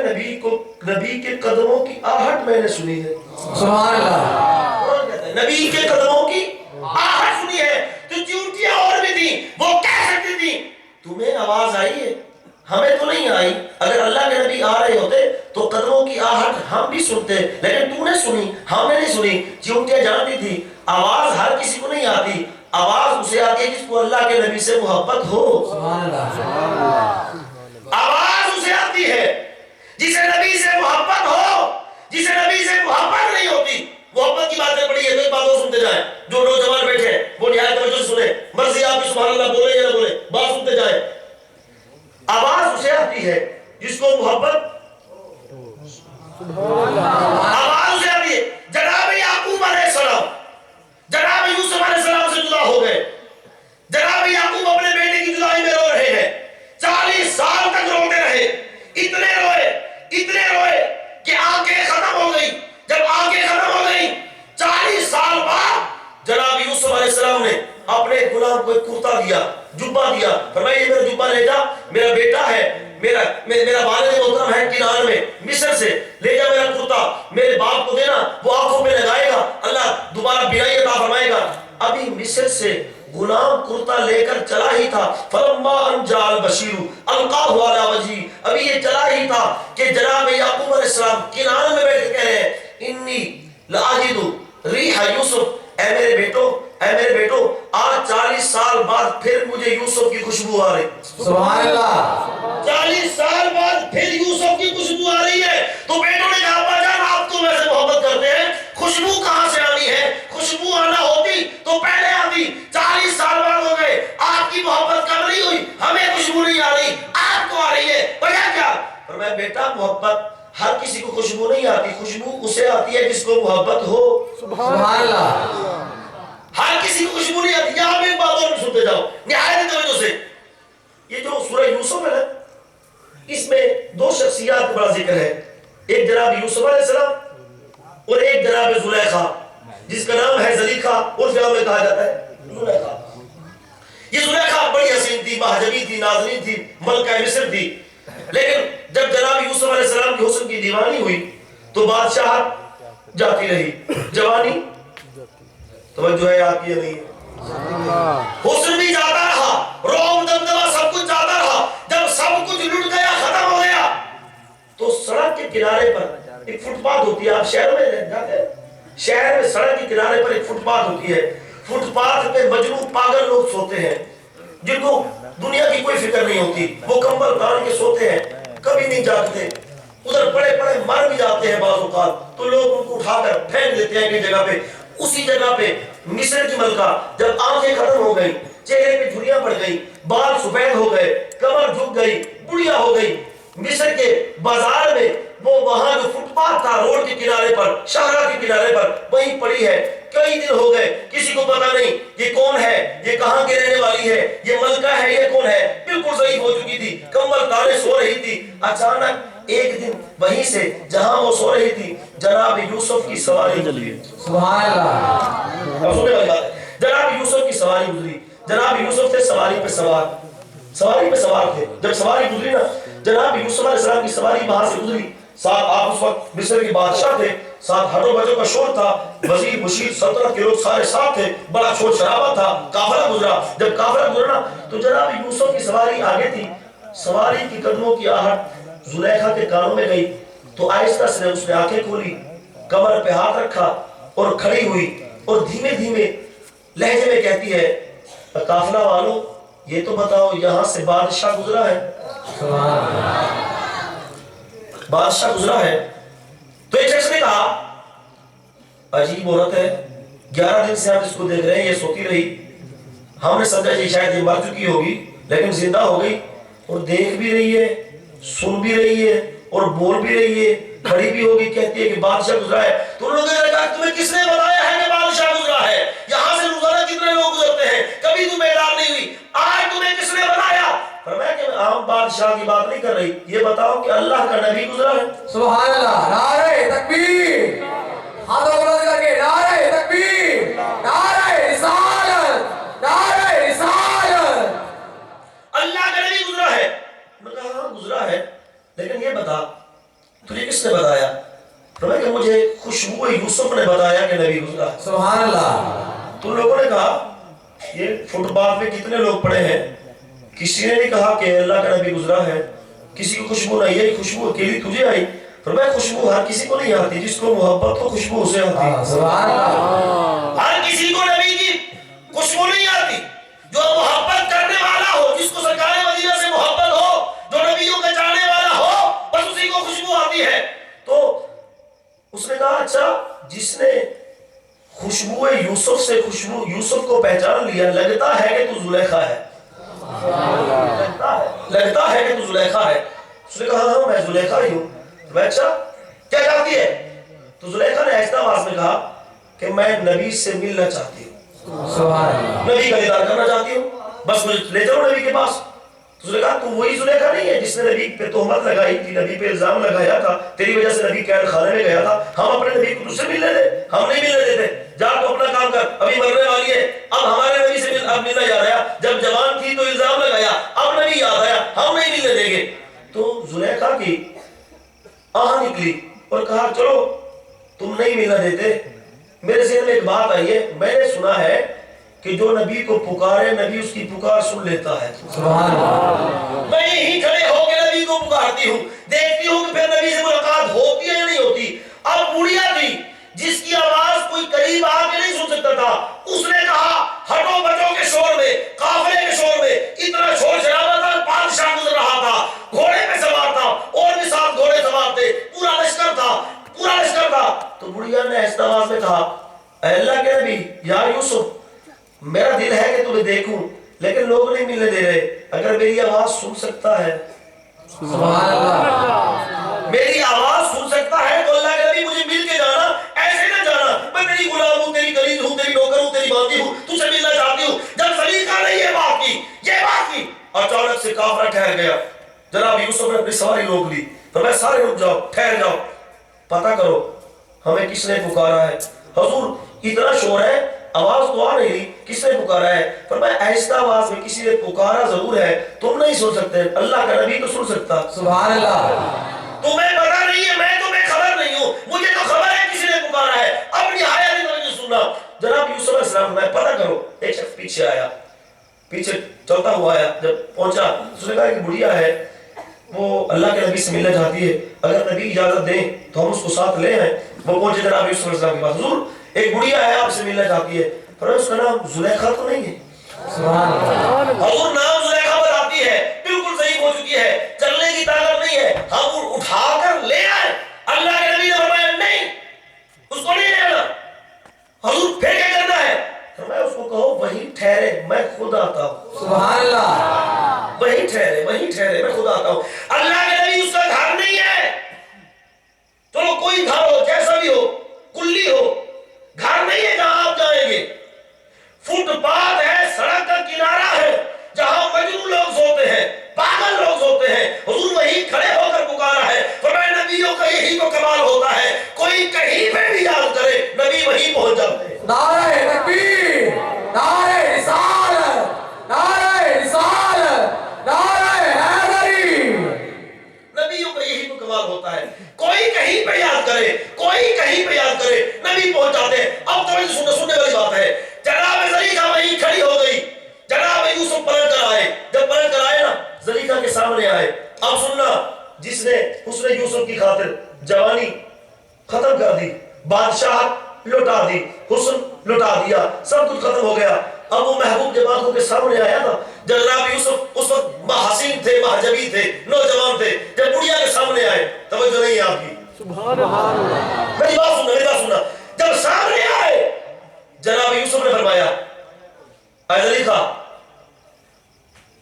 نبی کے قدموں کی آہٹ میں نے سنی ہے۔ سبحان اللہ۔ نبی کے قدموں کی آہٹ سنی ہے۔ تو چیونٹیاں اور بھی تھیں، وہ کہہ سکتی تھیں تمہیں آواز آئی ہے، ہمیں تو نہیں آئی۔ اگر اللہ کے نبی آ رہے ہوتے تو قدموں کی آہٹ ہم بھی سنتے، لیکن تو نے سنی، ہم نے نہیں سنی۔ چیونٹیاں جانتی تھی آواز ہر کسی کو نہیں آتی، آواز اسے آتی ہے جس کو اللہ کے نبی سے محبت ہو۔ سبحان اللہ۔ آواز اسے آتی ہے جسے نبی سے محبت ہو، جسے نبی سے محبت نہیں ہوتی۔ محبت کی باتیں پڑھی ہے تو ایک بات اور سنتے جائیں، جو نوجوان بیٹھے ہیں وہ نہایت توجہ سے سنیں، مرضی آپ کی سبحان اللہ بولے یا نہ بولے، بات سنتے جائیں۔ آواز اسے آتی ہے جس کو محبت، آواز اسے آتی ہے۔ جناب یعقوب علیہ السلام جناب یوسف علیہ السلام سے جدا ہو گئے، جناب یعقوب اپنے بیٹے کی جدائی میں رو رہے ہیں، 40 سال تک روتے رہے، اتنے روئے کہ آنکھیں ختم ہو گئی۔ جب آنکھیں ختم ہو گئی 40 سال بعد جناب یوسف علیہ السلام نے اپنے غلام کو ایک کرتا دیا، جبہ دیا، فرمایا یہ میرا جبہ لے جا، میرا بیٹا ہے، میرا والد محترم ہے کنعان میں مصر سے، لے جا میرا کرتا، میرے باپ کو دینا، وہ آنکھوں پہ لگائے گا، اللہ دوبارہ بینائی عطا فرمائے گا۔ ابھی مصر سے غلام کرتا لے کر چلا ہی تھا، فلما ان جاء البشیر القاہ علی وجہہ، ابھی یہ چلا ہی تھا کہ جناب یعقوب علیہ السلام کنعان میں بیٹھ کے کہہ رہے ہیں انی لاجد ریح یوسف، اے میرے بیٹو آج 40 سال بعد پھر مجھے یوسف کی خوشبو آ رہی۔ سبحان اللہ۔ 40 سال بعد پھر یوسف کی خوشبو آ رہی ہے۔ تو بیٹوں نے کہا ابا جان آپ تو ویسے محبت کرتے ہیں، خوشبو کہاں سے آنی ہے؟ خوشبو آنا ہوتی تو پہلے آتی، 40 سال بعد ہو گئے، آپ کی محبت کم نہیں ہوئی، ہمیں خوشبو نہیں آ رہی، آپ کو آ رہی ہے، وجہ کیا؟ اور میں بیٹا محبت ہر کسی کو خوشبو نہیں آتی، خوشبو اسے آتی ہے جس کو محبت ہو۔ سبحان اللہ۔ ہر کسی کو خوشبو نہیں آتی۔ یہاں ایک بات اور سنتے جاؤ نہایت توجہ سے، یہ جو سورہ یوسف ہے نا، اس میں 2 شخصیات کا بڑا ذکر ہے، ایک جناب یوسف علیہ السلام اور ایک جناب زلیخا، جس کا نام ہے زلیخا، اور فلم میں کہا جاتا ہے زلیخا۔ یہ زلیخا بڑی حسین تھی، مہجبی تھی، نازنین تھی، ملکہ مصر تھی، لیکن جب جناب یوسف علیہ السلام کی حسن کی دیوانی ہوئی تو بادشاہت جاتی رہی، جوانی توجہ ہے آپ کی یا نہیں؟ حسن بھی جاتا رہا، روم دمدمہ سب کچھ جاتا رہا. جب سب کچھ لٹ گیا، ختم ہو گیا، تو سڑک کے کنارے پر ایک فٹ پاتھ ہوتی ہے. آپ شہر میں جاتے ہیں، شہر میں سڑک کے کنارے پر ایک فٹ پاتھ ہوتی ہے. فٹ پاتھ پہ مجنون پاگل لوگ سوتے ہیں جن کو دنیا کی کوئی فکر نہیں ہوتی. وہ کمبل تان کے سوتے ہیں، کبھی نہیں جاگتے. ادھر پڑے پڑے مر بھی جاتے ہیں بعض اوقات، تو لوگ ان کو اٹھا کر پھینک دیتے ہیں کئی جگہ پہ. اسی جگہ پہ مصر کی ملکہ جب آنکھیں ختم ہو گئی، چہرے پہ جھریاں پڑ گئی، بال سفید ہو گئے، کمر جھک گئی، بڑھیا ہو گئی، مصر کے بازار میں وہ وہاں جو فٹ پاتھ تھا روڈ کے کنارے پر، شاہراہ کے کنارے پر، وہیں پڑی ہے. کئی دن ہو گئے، کسی کو پتا نہیں یہ کون ہے، یہ کہاں کی رہنے والی ہے، یہ ملکہ ہے، یہ کون ہے. بالکل ضعیف ہو چکی تھی، کمبل تانے سو رہی تھی. اچانک ایک دن وہیں سے جہاں وہ سو رہی تھی جناب یوسف کی سواری گزری. سبحان اللہ. جناب یوسف کی سواری گزری. جناب یوسف تھے سواری پہ سوار تھے. جب سواری گزری نا، جناب یوسف علیہ السلام کی سواری وہاں سے گزری. ساتھ آپ اس وقت مصر کے بادشاہ تھے، ساتھ ہٹو بجو کا شور تھا، وزیر مشیر سلطنت کے لوگ سارے ساتھ تھے، بڑا شور شرابہ تھا. قافلہ گزرا. جب قافلہ گزرا تو جناب یوسف کی سواری آگے تھی. سواری کی قدموں کی آہٹ زلیخا کے کانوں میں گئی تو آہستہ سے اس نے آنکھیں کھولی، کمر پہ ہاتھ رکھا اور کھڑی ہوئی اور دھیمے دھیمے لہجے میں کہتی ہے، قافلہ والوں یہ تو بتاؤ یہاں سے بادشاہ گزرا ہے؟ بادشاہ گزرا ہے. تو ایک شخص نے کہا عجیب عورت ہے، 11 دن سے ہم اس کو دیکھ رہے ہیں، یہ سوتی رہی، ہم نے سمجھا کہ شاید یہ مر چکی ہوگی لیکن زندہ ہو گئی اور دیکھ بھی رہی ہے، سن بھی رہی ہے اور بول بھی رہی ہے، کھڑی بھی ہوگی، کہتی ہے کہ بادشاہ گزرا ہے. تو انہوں نے کہا تمہیں کس نے بتایا ہے کہ بادشاہ گزرا ہے؟ یہاں سے روزانہ کتنے لوگ گزرتے ہیں، کبھی تم بیدار نہیں ہوئی، آج تمہیں کس نے بتایا؟ فرمایا کہ میں عام بادشاہ کی بات نہیں کر رہی، یہ بتاؤ کہ اللہ کا نبی گزرا ہے. سبحان اللہ. نعرہ تکبیر. ہاتھوں کو کر کے نعرہ تکبیر، نعرہ رسالت، نعرہ رسالت. اللہ کا نبی گزرا ہے. میں نے کہا ہاں گزرا ہے، لیکن یہ بتا تجھے کس نے بتایا؟ فرمایا کہ مجھے خوشبو یوسف نے بتایا کہ نبی گزرا ہے. سبحان اللہ. تو لوگوں نے کہا یہ فٹ پاتھ پہ کتنے لوگ پڑے ہیں، کسی نے نہیں کہا کہ اللہ کا نبی گزرا ہے. کسی کو خوشبو نہیں آئی، خوشبو اکیلی تجھے آئی. فرمایا خوشبو ہر کسی کو نہیں آتی، جس کو محبت ہو خوشبو اسے آتی. سبحان اللہ. ہر کسی کو نبی کی خوشبو نہیں آتی. جو محبت کرنے والا ہو، جس کو سرکار مدینہ سے محبت ہو، جو نبیوں کا جانے والا ہو، بس اسی کو خوشبو آتی ہے. تو اس نے کہا اچھا جس نے خوشبو یوسف سے خوشبو یوسف کو پہچان لیا، لگتا ہے کہ تو زلیخا ہے، لگتا ہے کہ تو زلیخا ہے. اس نے کہا ہاں میں زلیخا ہی ہوں. میں اچھا کیا چاہتی ہے؟ تو زلیخا نے ایسا آواز میں کہا کہ میں نبی سے ملنا چاہتی ہوں، سبحان اللہ. نبی کا دیدار کرنا چاہتی ہوں، بس مجھے لے جاؤ نبی کے پاس. تو اس نے کہا تو وہی زلیخا نہیں ہے جس نے نبی پہ تہمت لگائی تھی، نبی پہ الزام لگایا تھا، تیری وجہ سے نبی قید خانے میں گیا تھا. ہم اپنے نبی کو تجھ سے ملنے دے؟ ہم نہیں ملنے دیتے. جا تو اپنا کام کر، ابھی مرنے والی ہے. اب ہمارے نبی سے اب ملنا یاد آیا، جب جوان تھی تو الزام لگایا، اب نبی یاد آیا، ہم نہیں ملنے دیں گے. تو زلیخا کی آہ نکلی اور کہا چلو تم نہیں ملنا دیتے، میرے ذہن میں ایک بات آئی ہے، میں نے سنا ہے کہ جو نبی کو پکارے نبی اس کی پکار سن لیتا ہے. سبحان اللہ. میں یہیں کھڑے ہو کے نبی کو پکارتی ہوں، دیکھتی ہوں کہ پھر نبی سے ملاقات ہوتی ہے یا نہیں ہوتی. اب بوڑھیا تھی جس کی آواز کوئی قریب آ کے نہیں سن سکتا تھا، اس نے کہا ہٹو بچو کے شور میں، قافلے کے شور میں اتنا شور شرابہ تھا، بادشاہ گزر رہا تھا، گھوڑے پہ سوار تھا، اور بھی ساتھ گھوڑے سوار تھے، پورا لشکر تھا. تو بڑھیا نے ایسا آواز میں کہا اے اللہ کے نبی یا یوسف، میرا دل ہے کہ تمہیں دیکھوں لیکن لوگ نہیں ملنے دے رہے، اگر میری آواز سن سکتا ہے، سبحان اللہ. میری آواز سن سکتا ہے تو اللہ کے نبی مجھے مل کے جانا، ایسے نہ جانا میں تیری غلام ہوں، تیری قریب ہوں، تیری نوکر ہوں، تیری باندھی ہوں، تجھ سے ملنا چاہتی ہوں. جب سلیقہ نے یہ بات کی اچانک سے کافرہ ٹھہر گیا. جناب یوسف نے اپنی سواری روک لی، فرمایا سارے رک جاؤ، ٹھہر جاؤ، پتہ کرو ہمیں کس نے پکارا ہے. حضور اتنا شور ہے آواز تو آ نہیں رہی، کس نے پکارا ہے؟ فرمایا آہستہ آواز میں کسی نے پکارا ضرور ہے، تم نہیں سن سکتے، اللہ کا نبی تو سن سکتا۔ سبحان اللہ۔ تمہیں پتا نہیں ہے، میں تمہیں خبر نہیں ہوں، مجھے تو خبر ہے کسی نے پکارا ہے، اپنی آیت میں سننا۔ جناب یوسف علیہ السلام میں پتہ کرو، ایک شخص پیچھے آیا، پیچھے چلتا ہوا آیا، جب پہنچا اس نے کہا کہ بڑھیا ہے، وہ اللہ کے نبی سے ملنا چاہتی ہے، اگر نبی اجازت دیں تو ہم اس کو ساتھ لے آئیں۔ وہ پہنچے جناب یوسف علیہ السلام کے پاس، حضور ایک بڑھیا ہے آپ سے ملنا چاہتی ہے۔ فرمایا اس کا نام زلیخا تو نہیں ہے؟ سبحان اللہ۔ حضور نام زلیخا بتاتی ہے، بالکل صحیح ہو چکی ہے، چلنے کی طاقت نہیں ہے، ہم اٹھا کر لے آئے۔ اللہ کے نبی نے فرمایا نہیں، اس کو نہیں لے آنا۔ حضور پھر کیا کرنا ہے؟ فرمایا اس کو کہو وہیں ٹھہرے، میں خود آتا ہوں۔ سبحان اللہ۔ وہیں ٹھہرے، وہیں ٹھہرے، میں خود آتا ہوں۔ اللہ کے نبی اس کا گھر نہیں ہے، چلو کوئی گھر ہو جیسا بھی ہو، کلی ہو، گھر نہیں ہے جہاں آپ جائیں گے، فٹ پاتھ ہے، سڑک کا کنارہ ہے جہاں مجنون لوگ سوتے ہیں، پاگل لوگ سوتے ہیں، حضور وہیں کھڑے ہو کر پکارا ہے۔ فرمایا نبیوں کا یہی تو کمال ہوتا ہے، کوئی کہیں پہ بھی یاد کرے نبی وہیں پہنچ جاتے ہیں۔ نعرہ تکبیر، نعرہ رسالت، نعرہ رسالت، نعرہ حیدری۔ نبیوں کا یہی تو کمال ہوتا ہے، کوئی کہیں پہ یاد کرے، کوئی کہیں پہ یاد کرے، نبی پہنچ جاتے ہیں۔ اب توجہ سننے والی بات ہے، جناب زلیخا وہیں کھڑی ہو گئی، جناب یوسف پلٹ کر آئے، جب پلٹ کر آئے نا زلیخا کے سامنے آئے۔ اب سننا، جس نے اس نے یوسف کی خاطر جوانی ختم کر دی، بادشاہت لٹا دی، حسن لٹا دیا، سب کچھ ختم ہو گیا، اب وہ محبوب جب آنکھوں کے سامنے آیا نا، جناب یوسف اس وقت محسین تھے، مہجبی تھے، نوجوان تھے، جب بڑھیا کے سامنے آئے، توجہ نہیں ہے آپ کی، سبحان اللہ۔ میری بات سننا، میری بات سننا، جب سامنے آئے جناب یوسف نے فرمایا اے زلیخا،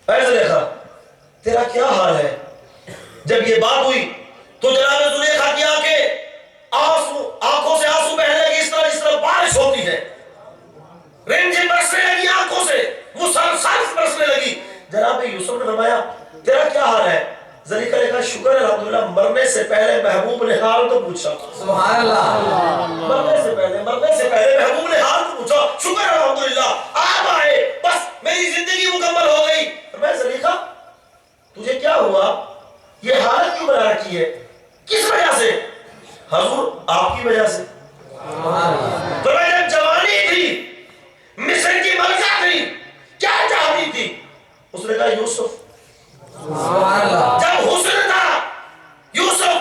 اے زلیخا تیرا کیا حال ہے؟ جب یہ بات ہوئی تو جناب زلیخا کی آنکھوں سے آنسو بہنے لگے، اس طرح بارش ہوتی ہے، رنجیں برسنے لگی آنکھوں سے، مسلسل برسنے لگی۔ جناب یوسف نے فرمایا تیرا کیا حال ہے؟ زلیخا نے کہا شکر الحمدللہ، مرنے سے پہلے محبوب نے حال تو پوچھا۔ سبحان اللہ۔ مرنے سے پہلے محبوب نے حال تو پوچھا، شکر الحمدللہ آپ آئے، بس میری زندگی مکمل ہو گئی۔ فرمایا زلیخا تجھے کیا ہوا؟ یہ حالت کیوں بنا رکھی ہے؟ کس وجہ سے؟ حضور آپ کی وجہ سے۔ فرمایا جب جوانی تھی، مصر کی ملکہ تھی، کیا چاہتی تھی؟ اس نے کہا یوسف۔ سبحان اللہ۔ جب حسن تھا یوسف،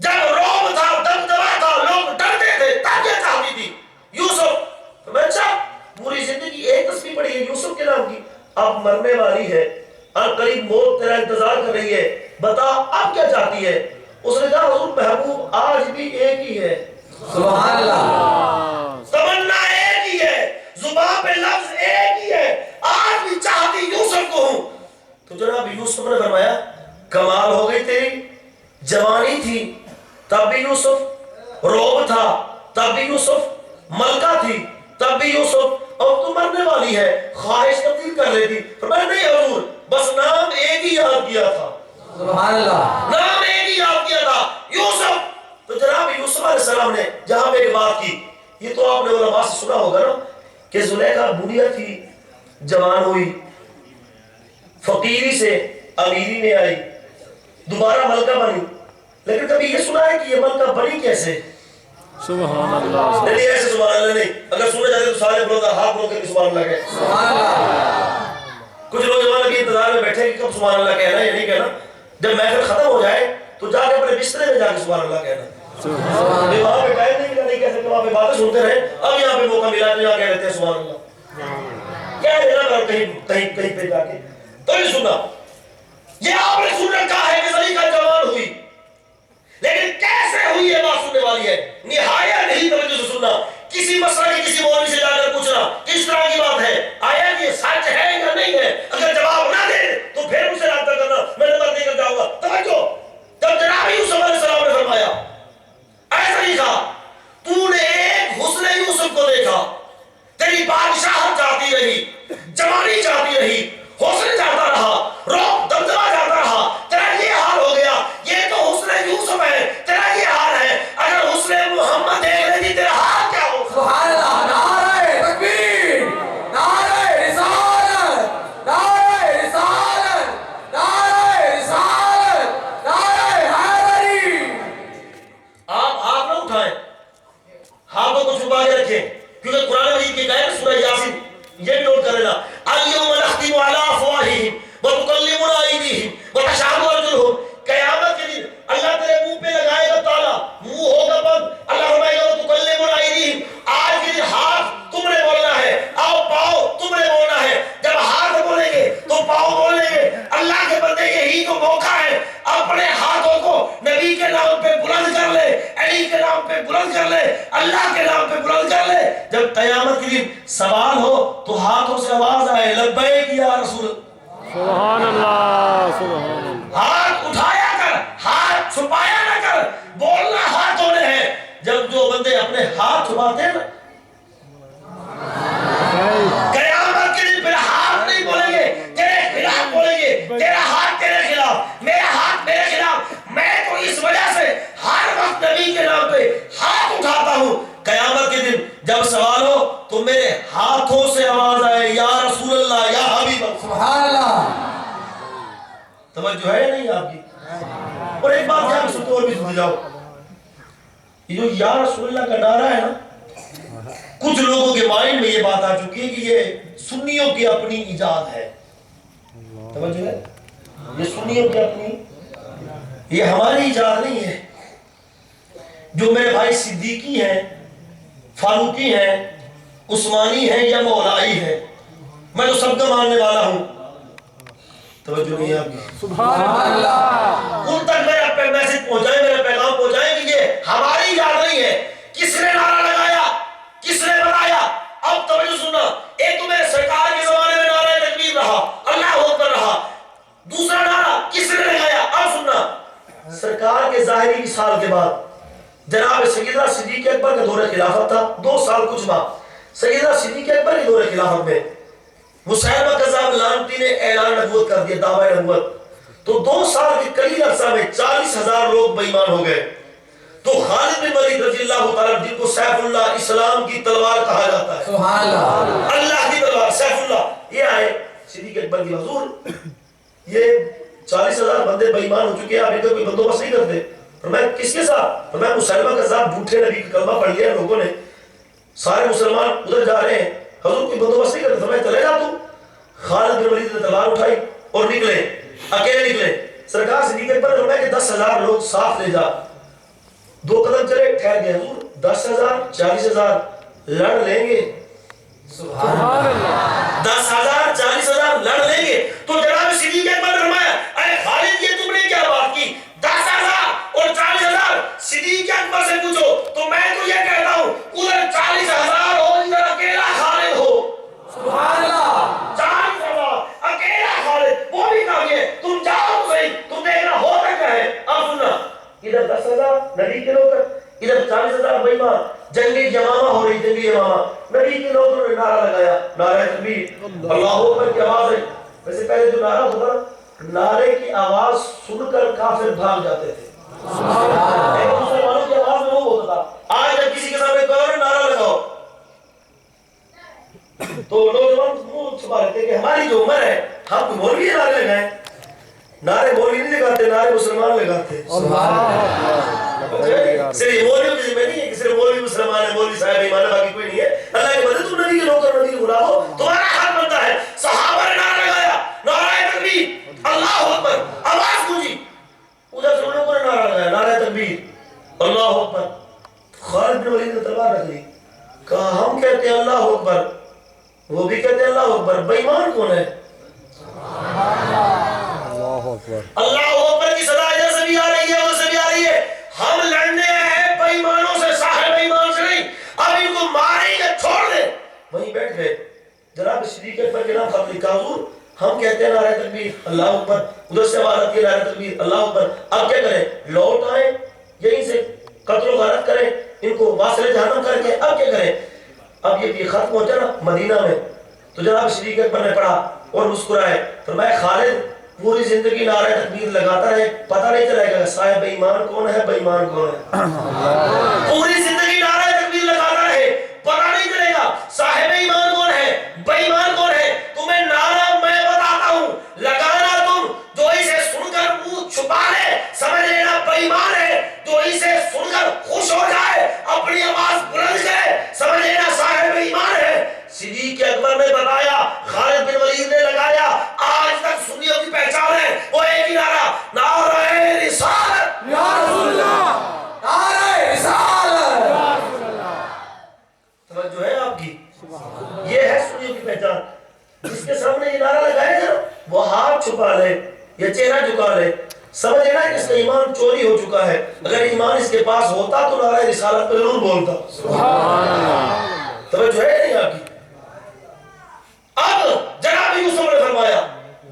جب روب تھا، دبدبا تھا، لوگ ڈرتے تھے، تب کیا چاہتی تھی؟ یوسف۔ میں اچھا پوری زندگی ایک تسبیح پڑھی ہے یوسف کے نام کی، اب مرنے والی ہے، قریب موت تیرا انتظار کر رہی ہے، بتا اب کیا چاہتی ہے؟ اس نے کہا حضور محبوب آج بھی ایک ہی ہے، سبحان اللہ۔ تمنا ایک ہی ہے، زبان پہ لفظ ایک ہی ہے، آج بھی چاہتی یوسف کو ہوں۔ تو جناب یوسف نے فرمایا کمال ہو گئی تیری، جوانی تھی تب بھی یوسف، روب تھا تب بھی یوسف، ملکہ تھی تب بھی یوسف، اب تو مرنے والی ہے، خواہش تبدیل کر لیتی۔ فرمایا نہیں حضور، بس نام ایک ہی یاد کیا تھا، سبحان اللہ۔ نام ایک ہی یاد کیا تھا، یوسف۔ تو جناب یوسف علیہ السلام نے جہاں پہ ایک بات کی، یہ تو آپ نے علماء سے سنا ہوگا نا کہ زلیخا بڑھیا تھی، جوان ہوئی، فقیری سے امیری میں آئی، دوبارہ ملکہ بنی، لیکن کبھی یہ سنا ہے کہ یہ ملکہ بنی کیسے؟ سبحان اللہ۔ نہیں ایسے سبحان اللہ نہیں، اگر سننا چاہتے تو سارے بلوندر ہاتھ بلو کے سبحان اللہ کہے۔ سبحان اللہ۔ کچھ نوجوان ابھی انتظار میں بیٹھے کہ کب سبحان اللہ کہنا ہے یا نہیں کہنا، جب محفل ختم ہو جائے تو جا کے اپنے بسترے میں جا کے سبحان اللہ کہنا۔ وہاں پہ ٹائم نہیں ملا، نہیں کہہ سکتے، وہاں پہ باتیں سنتے رہے، اب یہاں پہ موقع ملا تو یہاں کہہ دیتے ہیں سبحان اللہ، کہہ دینا کرو کہیں پہ جا کے۔ تو یہ سننا، یہ آپ نے سن رکھا ہے کہ زلیخا جوان ہوئی، لیکن کیسے ہوئی یہ بات سننے والی ہے، نہایت نہیں توجہ سے سننا، کسی مسئلہ کی کسی مولوی سے جا کر پوچھنا کس طرح کی بات ہے، آیا یہ سچ ہے یا نہیں ہے، اگر جواب نہ دے تو پھر مجھ سے رابطہ کرنا، میں نمبر دے کر جاؤں گا۔ توجہ، جب جناب یوسف علیہ السلام نے فرمایا اے زلیخا تو نے ایک حسن یوسف کو دیکھا، تیری بادشاہت چاہتی رہی، جوانی چاہتی رہی، حسن چاہتا رہا، روب دبدبا چاہتا رہا، میں یہی تو موقع ہے، اپنے ہاتھوں کو نبی کے نام پہ بلند کر لے، علی کے نام پہ بلند کر لے، اللہ کے نام پہ بلند کر لے. جب قیامت کے دن سوال ہو تو ہاتھوں سے آواز آئے لبیک یا رسول اللہ. سبحان اللہ سبحان اللہ. ہاتھ اٹھایا کر، ہاتھ چھپایا نہ کر، بولنا ہاتھوں نے ہے. جب جو بندے اپنے ہاتھ چھپاتے ہیں نا، قیامت کے دن پھر ہاتھ نہیں بولیں گے، تیرے خلاف بولیں گے. تیرا ہاتھ تیرے خلاف، میرا ہاتھ میرے خلاف. میں تو اس وجہ سے ہر وقت نبی کے نام پہ ہاتھ اٹھاتا ہوں. قیامت کے دن جب سوال ہو تو میرے ہاتھوں سے آواز آئے یا رسول اللہ یا حبیب اللہ. سبحان اللہ. توجہ ہے یا نہیں آپ کی؟ اور ایک بات یہاں سنتے اور بھی سنتے جاؤ، یہ جو یا رسول اللہ کا نعرہ ہے نا، کچھ لوگوں کے مائنڈ میں یہ بات آ چکی ہے کہ یہ سنیوں کی اپنی ایجاد ہے. توجہ ہے؟ یہ سنیوں کی اپنی، یہ ہماری ایجاد نہیں ہے. جو میرے بھائی صدیقی ہیں، فاروقی ہیں، عثمانی ہیں یا مولائی ہیں، میں تو سب کا ماننے والا ہوں. توجہ نہیں آپ کی؟ سبحان اللہ. ان تک میرا میسج پہنچائیں، میرا پیغام پہنچائیں کہ یہ ہماری ایجاد نہیں ہے. کس نے نعرہ لگایا، کس نے بتایا؟ اب توجہ سننا. ایک تو میرے سرکار کے زمانے میں نعرہ تکبیر رہا، اللہ اکبر رہا. دوسرا نعرہ کس نے لگایا؟ اب سننا. سرکار کے ظاہری وصال کے بعد جناب سیدنا صدیق اکبر کا دور خلافت تھا، 2 سال کچھ ماہ. سیدنا صدیق اکبر کے دور خلافت میں مسیلمہ کذاب لعنتی نے اعلان نبوت کر دیا، دعویٰ نبوت. تو 2 سال کے قلیل عرصہ میں 40,000 لوگ بے ایمان ہو گئے. تو خالد بن ولید رضی اللہ تعالیٰ جن کو سیف اللہ، اسلام کی تلوار کہا جاتا ہے، سبحان اللہ. اللہ کی تلوار، سیف اللہ، یہ آئے صدیق اکبر کی حضور یہ 40,000 بندے بے ایمان ہو چکے ہیں، آپ ان کا کوئی بندوبست نہیں کرتے. فرمایا کس کے ساتھ؟ فرمایا مسلمہ کذاب جھوٹے نبی کا کلمہ پڑھ لیا لوگوں نے، سارے مسلمان ادھر جا رہے ہیں، حضور کوئی بندوبست نہیں کرتے. فرمایا چلے جا تو. خالد بن ولید نے تلوار اٹھائی اور نکلے، اکیلے نکلے. سرکار صدیق اکبر نے فرمایا کہ 10,000 لوگ ساتھ لے جا. 2 قدم چلے، ٹھہر گئے. حضور 10,000 40,000 لڑ لیں گے. سبحان اللہ. 10,000 40,000 لڑ لیں گے. تو جناب صدیق اکبر نے فرمایا اے خالد یہ تم نے کیا بات کی؟ 10,000 اور 40,000. صدیق اکبر سے پوچھو تو میں تو یہ کہتا ہوں ادھر 40,000 ہو ادھر اکیلا خالد ہو. سبحان اللہ. 40,000 اکیلا خالد، وہ بھی کافی ہے. تم جاؤ تو صحیح، تم دیکھنا ہوتا کیا ہے. اب سننا، ادھر 10,000 نبی کے لوگ، ادھر 40,000 بے ایمان. جنگ یمامہ ہو رہی، جنگ یمامہ. نبی کے لوگوں نے نعرہ لگایا، نعرہ تکبیر، اللہ اکبر کی آواز ہے. ویسے پہلے جو نعرہ ہوتا نا، نعرے کی آواز سن کر کافر بھاگ جاتے تھے. مسلمانوں کی آواز میں وہ ہوتا تھا. آج جب کسی کے سامنے کہو نعرہ لگاؤ تو نوجوان منہ چھپا لیتے کہ ہماری جو عمر ہے ہم تو مولوی نعرے لگائیں. نعرے مولوی نہیں لگاتے، نعرے مسلمان لگاتے. صرف مولوی کی ذمہ نہیں ہے کہ صرف مولوی مسلمان ہے، مولوی صاحب ایمان ہے، باقی کوئی نہیں ہے. اللہ کے بندے تم نبی کے نوکر، نبی کے غلام ہو، تمہارا حق بنتا ہے. صحابہ نے نعرہ لگایا، نعرہ تکبیر، اللہ اکبر، آواز گونجی. ادھر سے لوگوں نے نعرہ لگایا، نعرہ تکبیر، اللہ اکبر. خالد بن ولید نے تلوار رکھ لی، کہا ہم کہتے ہیں اللہ اکبر، وہ بھی کہتے ہیں اللہ اکبر، بے ایمان کون ہے؟ اللہ اکبر. اللہ اکبر کی صدا ادھر سے بھی آ رہی ہے، ادھر سے بھی آ رہی ہے. ہم لڑنے ہیں بے ایمانوں سے، صاحب ایمان سے نہیں. اب ان کو ماریں گے، چھوڑ دیں. وہیں بیٹھ گئے. جناب صدیق اکبر کے نام خط لکھا، حضور ہم کہتے ہیں نعرہ تکبیر، اللہ اکبر. ادھر سے آواز آتی ہے نعرہ تکبیر، اللہ اکبر. اب کیا کریں؟ لوٹ آئیں، یہیں سے قتل و غارت کریں، ان کو واصل جہنم کر کے؟ اب کیا کریں؟ اب یہ خط پہنچا نا مدینہ میں، تو جناب صدیق اکبر نے پڑھا اور مسکرائے. فرمایا خالد پوری زندگی نعرہ تکبیر لگاتا رہے، پتہ نہیں چلے گا صاحب بے ایمان کون ہے، بے ایمان کون ہے. پوری زندگی نعرہ تکبیر لگاتا رہے، پتہ نہیں چلے گا صاحب ایمان کون ہے، بے ایمان کون ہے. تمہیں نعرہ میں بتاتا ہوں، لگانا تم جو اسے سن کر منہ چھپا لے سمجھ لینا بے ایمان ہے، جو اسے سن کر خوش ہو جائے اپنی آواز بلند کرے سمجھ لینا صاحب ایمان ہے. صدیق اکبر نے بتایا، خالد بن ولید نے لگایا. آج تک سنیوں کی پہچان ہے وہ ایک ہی نعرہ، نعرہ رسالت. یا رسول اللہ. نعرہ رسالت. توجہ ہے آپ کی؟ جھکا لے، سمجھے نا اس کا ایمان چوری ہو چکا ہے. اگر ایمان اس کے پاس ہوتا تو نعرہ رسالت پہ ضرور بولتا. سبحان اللہ. توجہ ہے نہیں آپ کی؟ اب جناب یوسف نے فرمایا،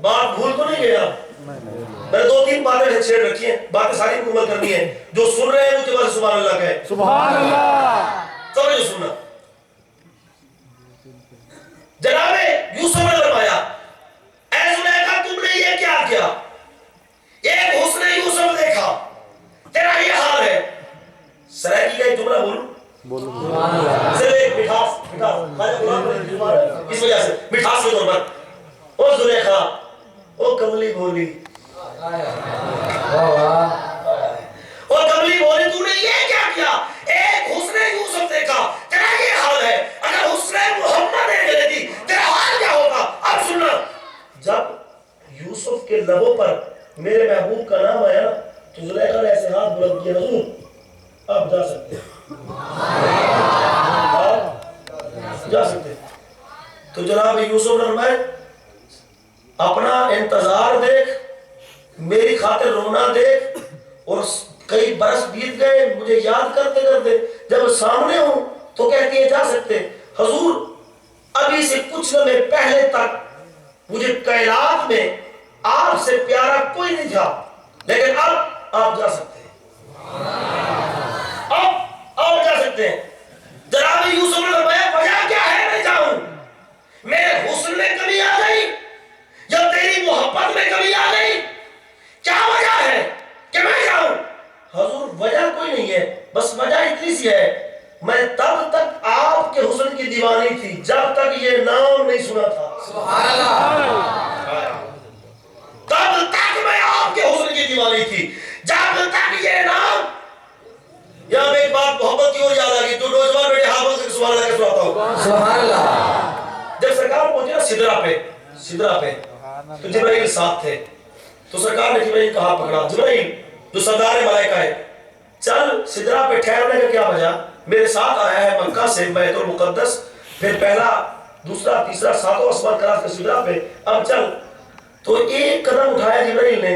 بات بھول تو نہیں گیا. میں نے 2-3 باتیں چھیڑ رکھی ہیں، باتیں ساری مکمل کرنی ہیں. جو سن رہے ہیں ان کے بعد سبحان اللہ کہے. سبحان اللہ. سمجھو سننا. جناب یوسف نے فرمایا، اے زلیخا تم نے یہ کیا کیا؟ ایک حسن یوسف دیکھا، تیرا یہ حال ہے. سرائکی کا ایک جملہ بولوں، صرف ایک مٹھاس اس وجہ سے مٹھاس کے طور پر، او زلیخا، او کملی بولی، او کملی بولی، تو نے یہ کیا کیا؟ ایک حسن یوسف دیکھا، تیرا یہ حال ہے. اگر حسن محمد دیکھ لیتی تیرا حال کیا ہوتا؟ اب سننا، جب یوسف کے لبوں پر میرے محبوب کا نام آیا تو زلیخا نے ایسے ہاتھ بلند کیا، حضور آپ جا سکتے ہیں، آپ جا سکتے ہیں. تو جناب یوسف نے فرمایا، اپنا انتظار دیکھ، میری خاطر رونا دیکھ. اور کئی برس بیت گئے، مجھے یاد کرتے کرتے جب سامنے ہوں تو کہتی ہے جا سکتے. حضور ابھی سے کچھ لمحے پہلے تک مجھے کائنات میں آپ سے پیارا کوئی نہیں تھا، لیکن اب آپ جا سکتے ہیں، اب آپ جا سکتے ہیں. جناب یوسف نے فرمایا، وجہ کیا ہے میں جاؤں؟ میرے حسن میں کمی آ گئی یا تیری محبت میں کمی آ گئی؟ کیا وجہ ہے کہ میں جاؤں؟ حضور وجہ کوئی نہیں ہے، بس وجہ اتنی سی ہے، میں تب تک آپ کے حسن کی دیوانی تھی جب تک یہ نام نہیں سنا تھا. سبحان اللہ. تب تک میں آپ کے حسن کی دیوانی تھی جب تک یہ نام. یہاں میں ایک بات محبت کی اور یاد آ گئی، جو نوجوان بیٹے حافظ سے سبحان اللہ کا سناتا ہوں. سبحان اللہ. جب سرکار پہنچے نا سدرا پہ تو جبرائیل ساتھ تھے. تو سرکار نے جبرائیل کہا پکڑا، جبرائیل جو سردار ملائکہ ہے، چل سدرا پہ ٹھہرنے کا کیا وجہ؟ میرے ساتھ آیا ہے مکہ سے بیت المقدس، پھر پہلا دوسرا تیسرا ساتوں آسمان کراس کے سدرا پہ، اب چل. تو ایک قدم اٹھایا جبرائیل نے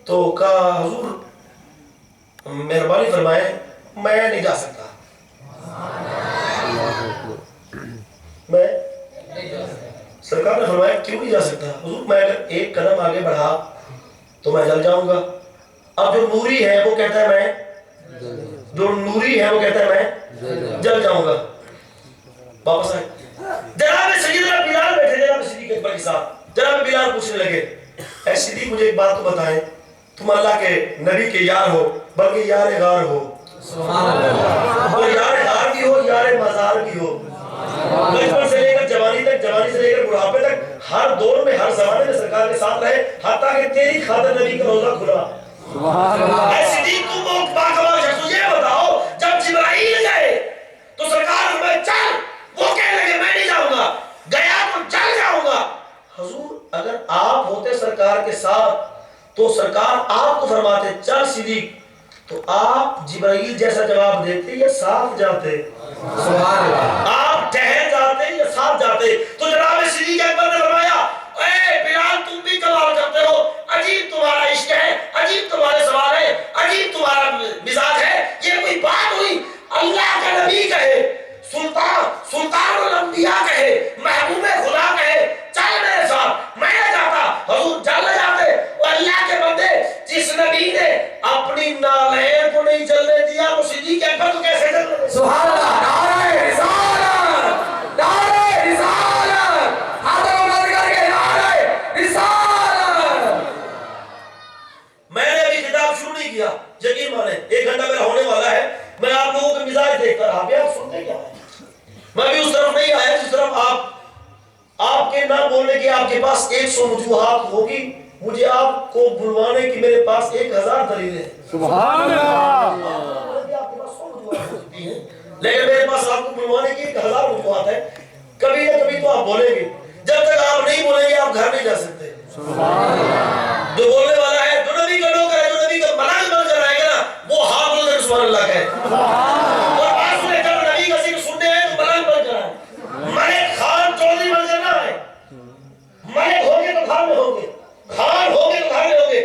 تو کہا، حضور مہربانی فرمائے میں نہیں جا سکتا، میں. سرکار نے فرمایا کیوں نہیں جا سکتا؟ حضور میں اگر ایک قدم آگے بڑھا تو میں جل جاؤں گا. اب جو نوری ہے وہ کہتا ہے میں جل جاؤں گا. واپس آئے. جناب سیدنا بلال بیٹھے، جناب صدیق اکبر کے ساتھ. جناب بلال پوچھنے لگے، اے صدیق مجھے ایک بات تو بتائیں، تم اللہ کے نبی کے یار ہو بلکہ یار غار ہو. اور یار غار بھی ہو، یار مزار بھی ہو. بچپن سے لے کر جوانی تک، جوانی سے لے کر بڑھاپے تک، ہر دور میں ہر زمانے میں سرکار کے ساتھ رہے، حتیٰ کہ تیری خاطر نبی کا روزہ کھلا. سبحان اللہ. اے صدیق تم وہ باکمال شخص، مجھے بتاؤ جب جبرائیل گئے تو سرکار میں چل، وہ کہنے لگے میں نہیں جاؤں گا، گیا تو چل جاؤں گا. حضور اگر آپ ہوتے سرکار کے ساتھ تو سرکار آپ کو فرماتے چل صدیق، تو آپ جبرائیل جیسا جواب دیتے یا ساتھ جاتے؟ سبحان اللہ. آپ ٹہر جاتے یا ساتھ جاتے؟ تو جناب صدیق اکبر نے فرمایا، اے بلال تم بھی کمال کرتے ہو، عجیب تمہارا عشق ہے، عجیب تمہارے سوال ہے، عجیب تمہارا مزاج ہے. یہ کوئی بات ہوئی؟ اللہ کا نبی کہے، سلطان الانبیاء کہے، محبوب خدا کہے چل میرے ساتھ، میں نہ جاتا. حضور چل نہ جاتے. وہ اللہ کے بندے جس نبی نے اپنی نالین کو نہیں چلنے دیا وہ صدیق اکبر کو کیسے چلنے دیا؟ سبحان اللہ. نعرہ رسالت، نعرہ رسالت، ہاتھوں بلند کر کے نعرہ رسالت. میں نے ابھی کتاب شروع نہیں کیا، یقین مانے 1 گھنٹہ میرا ہونے والا ہے. میں آپ لوگوں کے مزاج دیکھتا رہا، آپ سنتے کیا ہے. میں بھی اس طرف نہیں آیا جس طرف آپ کے نہ بولنے کی آپ کے پاس 100 وجوہات ہوگی، مجھے آپ کو بلوانے کی میرے پاس 1000 دلیلیں ہیں. سبحان اللہ. آپ کے پاس 100 وجوہات ہو سکتی ہیں، لیکن میرے پاس آپ کو بلوانے کی 1000 وجوہات ہیں. کبھی نہ کبھی تو آپ بولیں گے. جب تک آپ نہیں بولیں گے آپ گھر نہیں جا سکتے. جو بولنے والا ہے، جو نبی کا نوکر ہے، جو نبی کا ملائک بن کر آئے گا نا، وہ ہاتھ بول کر سبحان اللہ کہے. اور بات سنے، جب نبی کا ذکر سننے ہیں تو ملائک بن کر آئے. ملک خان چودھری بن کر نہ آئے. ملک ہوں گے تو گھر میں ہوں گے، خان ہوں گے تو گھر میں ہوں گے.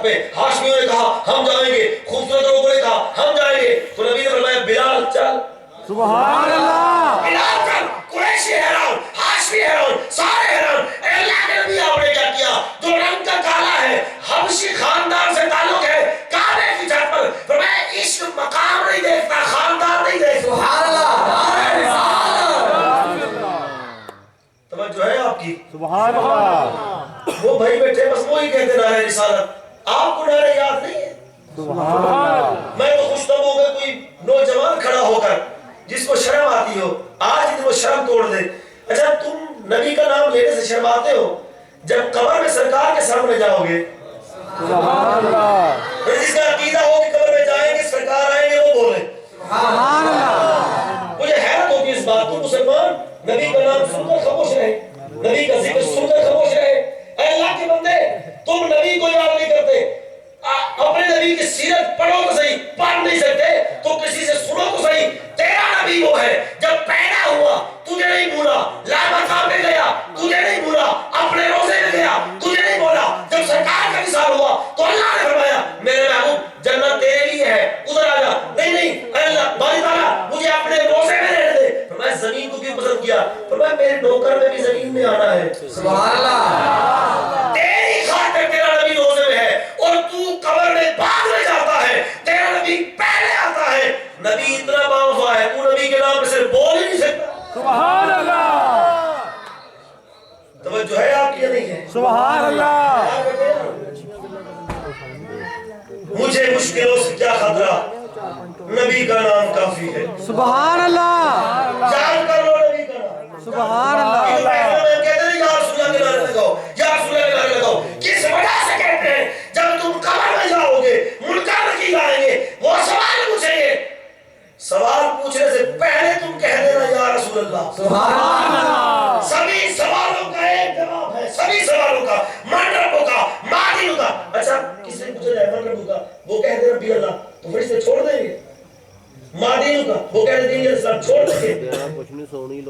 ساتھ پہ. ہاشمیوں نے کہا ہم جائیں گے, خوبصورت لوگوں نے کہا ہم جائیں گے. تو نبی نے فرمایا بلال چل. سبحان اللہ. بلال چل. قریشی حیران, ہاشمی حیران, سارے حیران. اے اللہ کے نبی آپ نے کیا کیا؟ جو رنگ کا کالا ہے, حبشی خاندان سے تعلق ہے, کعبے کی چھت پر. فرمایا عشق مقام نہیں دیکھتا, خاندان نہیں دیکھتا. سبحان اللہ. نعرہ رسالت. توجہ ہے آپ کی؟ سبحان اللہ. وہ بھائی بیٹھے بس وہی کہتے نعرہ رسالت. آپ کو نعرہ یاد نہیں ہے؟ سبحان اللہ. میں تو خوش تب ہو گئے کوئی نوجوان کھڑا ہو کر جس کو شرم آتی ہو, آج ہی وہ شرم توڑ دے. اچھا تم نبی کا نام لینے سے شرماتے ہو, جب قبر میں سرکار کے سامنے جاؤ گے, سبحان اللہ. جس کا عقیدہ ہو کہ قبر میں جائیں گے سرکار آئیں گے, وہ بولے. سبحان اللہ. مجھے حیرت ہوتی ہے اس بات کو. مسلمان نبی کا نام سن کر خاموش رہے, نبی کا ذکر سن کر خاموش رہے. اے اللہ کے بندے, تم نبی کو یاد نہیں کرتے, اپنے نبی کی سیرت پڑھو تو صحیح, پڑھ نہیں سکتے تو کسی سے سنو تو صحیح. تیرا نبی وہ ہے جب پیدا ہوا تجھے نہیں بولا, لامکان میں گیا تجھے نہیں بولا, اپنے روزے میں گیا تجھے نہیں بولا, جب سرکار کا وصال ہوا تو اللہ نے فرمایا میرے محبوب جنت تیرے لیے ہے, ادھر آ جا. نہیں نہیں اے اللہ باری تعالیٰ مجھے اپنے روزے میں رہنے دے. فرمایا زمین کو کیوں پسند کیا؟ فرمایا میرے نوکر میں بھی زمین میں آنا ہے. سبحان اللہ. تیری خاطر تیرا نبی روزے میں ہے اور تو قبر میں بعد میں جاتا ہے, تیرا نبی پہلے آتا ہے. نبی اتنا باوفا ہے, تو نبی کے نام پہ صرف بول ہی نہیں سکتا. سبحان اللہ. توجہ ہے آپ کی یا نہیں ہے؟ سبحان اللہ. مجھے مشکلوں سے کیا خطرہ, نبی کا نام کافی ہے. سبحان اللہ. جان کر لو نبی کا نام. سبحان اللہ. کہتے ہیں یا رسول اللہ کے نعرے لگاؤ, یا رسول اللہ کے نعرے لگاؤ. کس وجہ سے کہتے ہیں؟ جب تم قبر میں جاؤ گے, منکر نکیر آئیں گے, وہ سوال پوچھیں گے, سوال پوچھنے سے پہلے تم کہہ دینا یا رسول اللہ. سبحان اللہ. سبھی سوالوں کا ایک جواب ہے, سبھی سوالوں کا, من ربوں کا, مادینوں کا. اچھا کس نے پوچھا جائے من ربوں کا, وہ کہہ دے ربی اللہ, تو فرشتے چھوڑ دیں گے. مادینوں کا, وہ کہہ دیں گے اسلام چھوڑ دیں گے.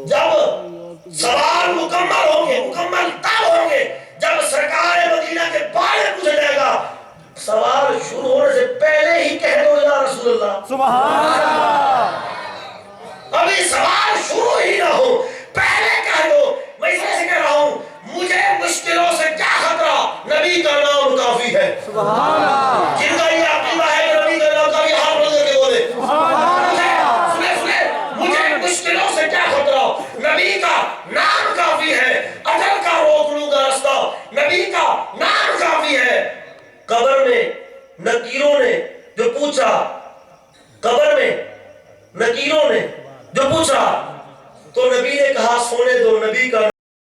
جب سوال مکمل ہوں گے, مکمل تب ہوں گے جب سرکار مدینہ کے بارے میں پوچھا جائے گا. سوال شروع ہونے سے پہلے ہی کہہ دو یا رسول اللہ. سبحان اللہ. ابھی سوال شروع ہی نہ ہو, پہلے کہہ دو. میں اس وجہ سے کہہ رہا ہوں, مجھے مشکلوں سے کیا خطرہ, نبی کا نام کافی ہے. سبحان اللہ. جن کا یہ عقیدہ ہے کہ نبی کا نام کافی, ہاتھ بلند کر کے بولے. مجھے مشکلوں سے کیا خطرہ, نبی کا نام کافی ہے. اجل کا روک لوں گا راستہ, نبی کا نام کافی ہے. قبر میں نکیروں نے جو پوچھا, قبر میں نکیروں نے جو پوچھا تو نبی نے کہا سونے دو, نبی کا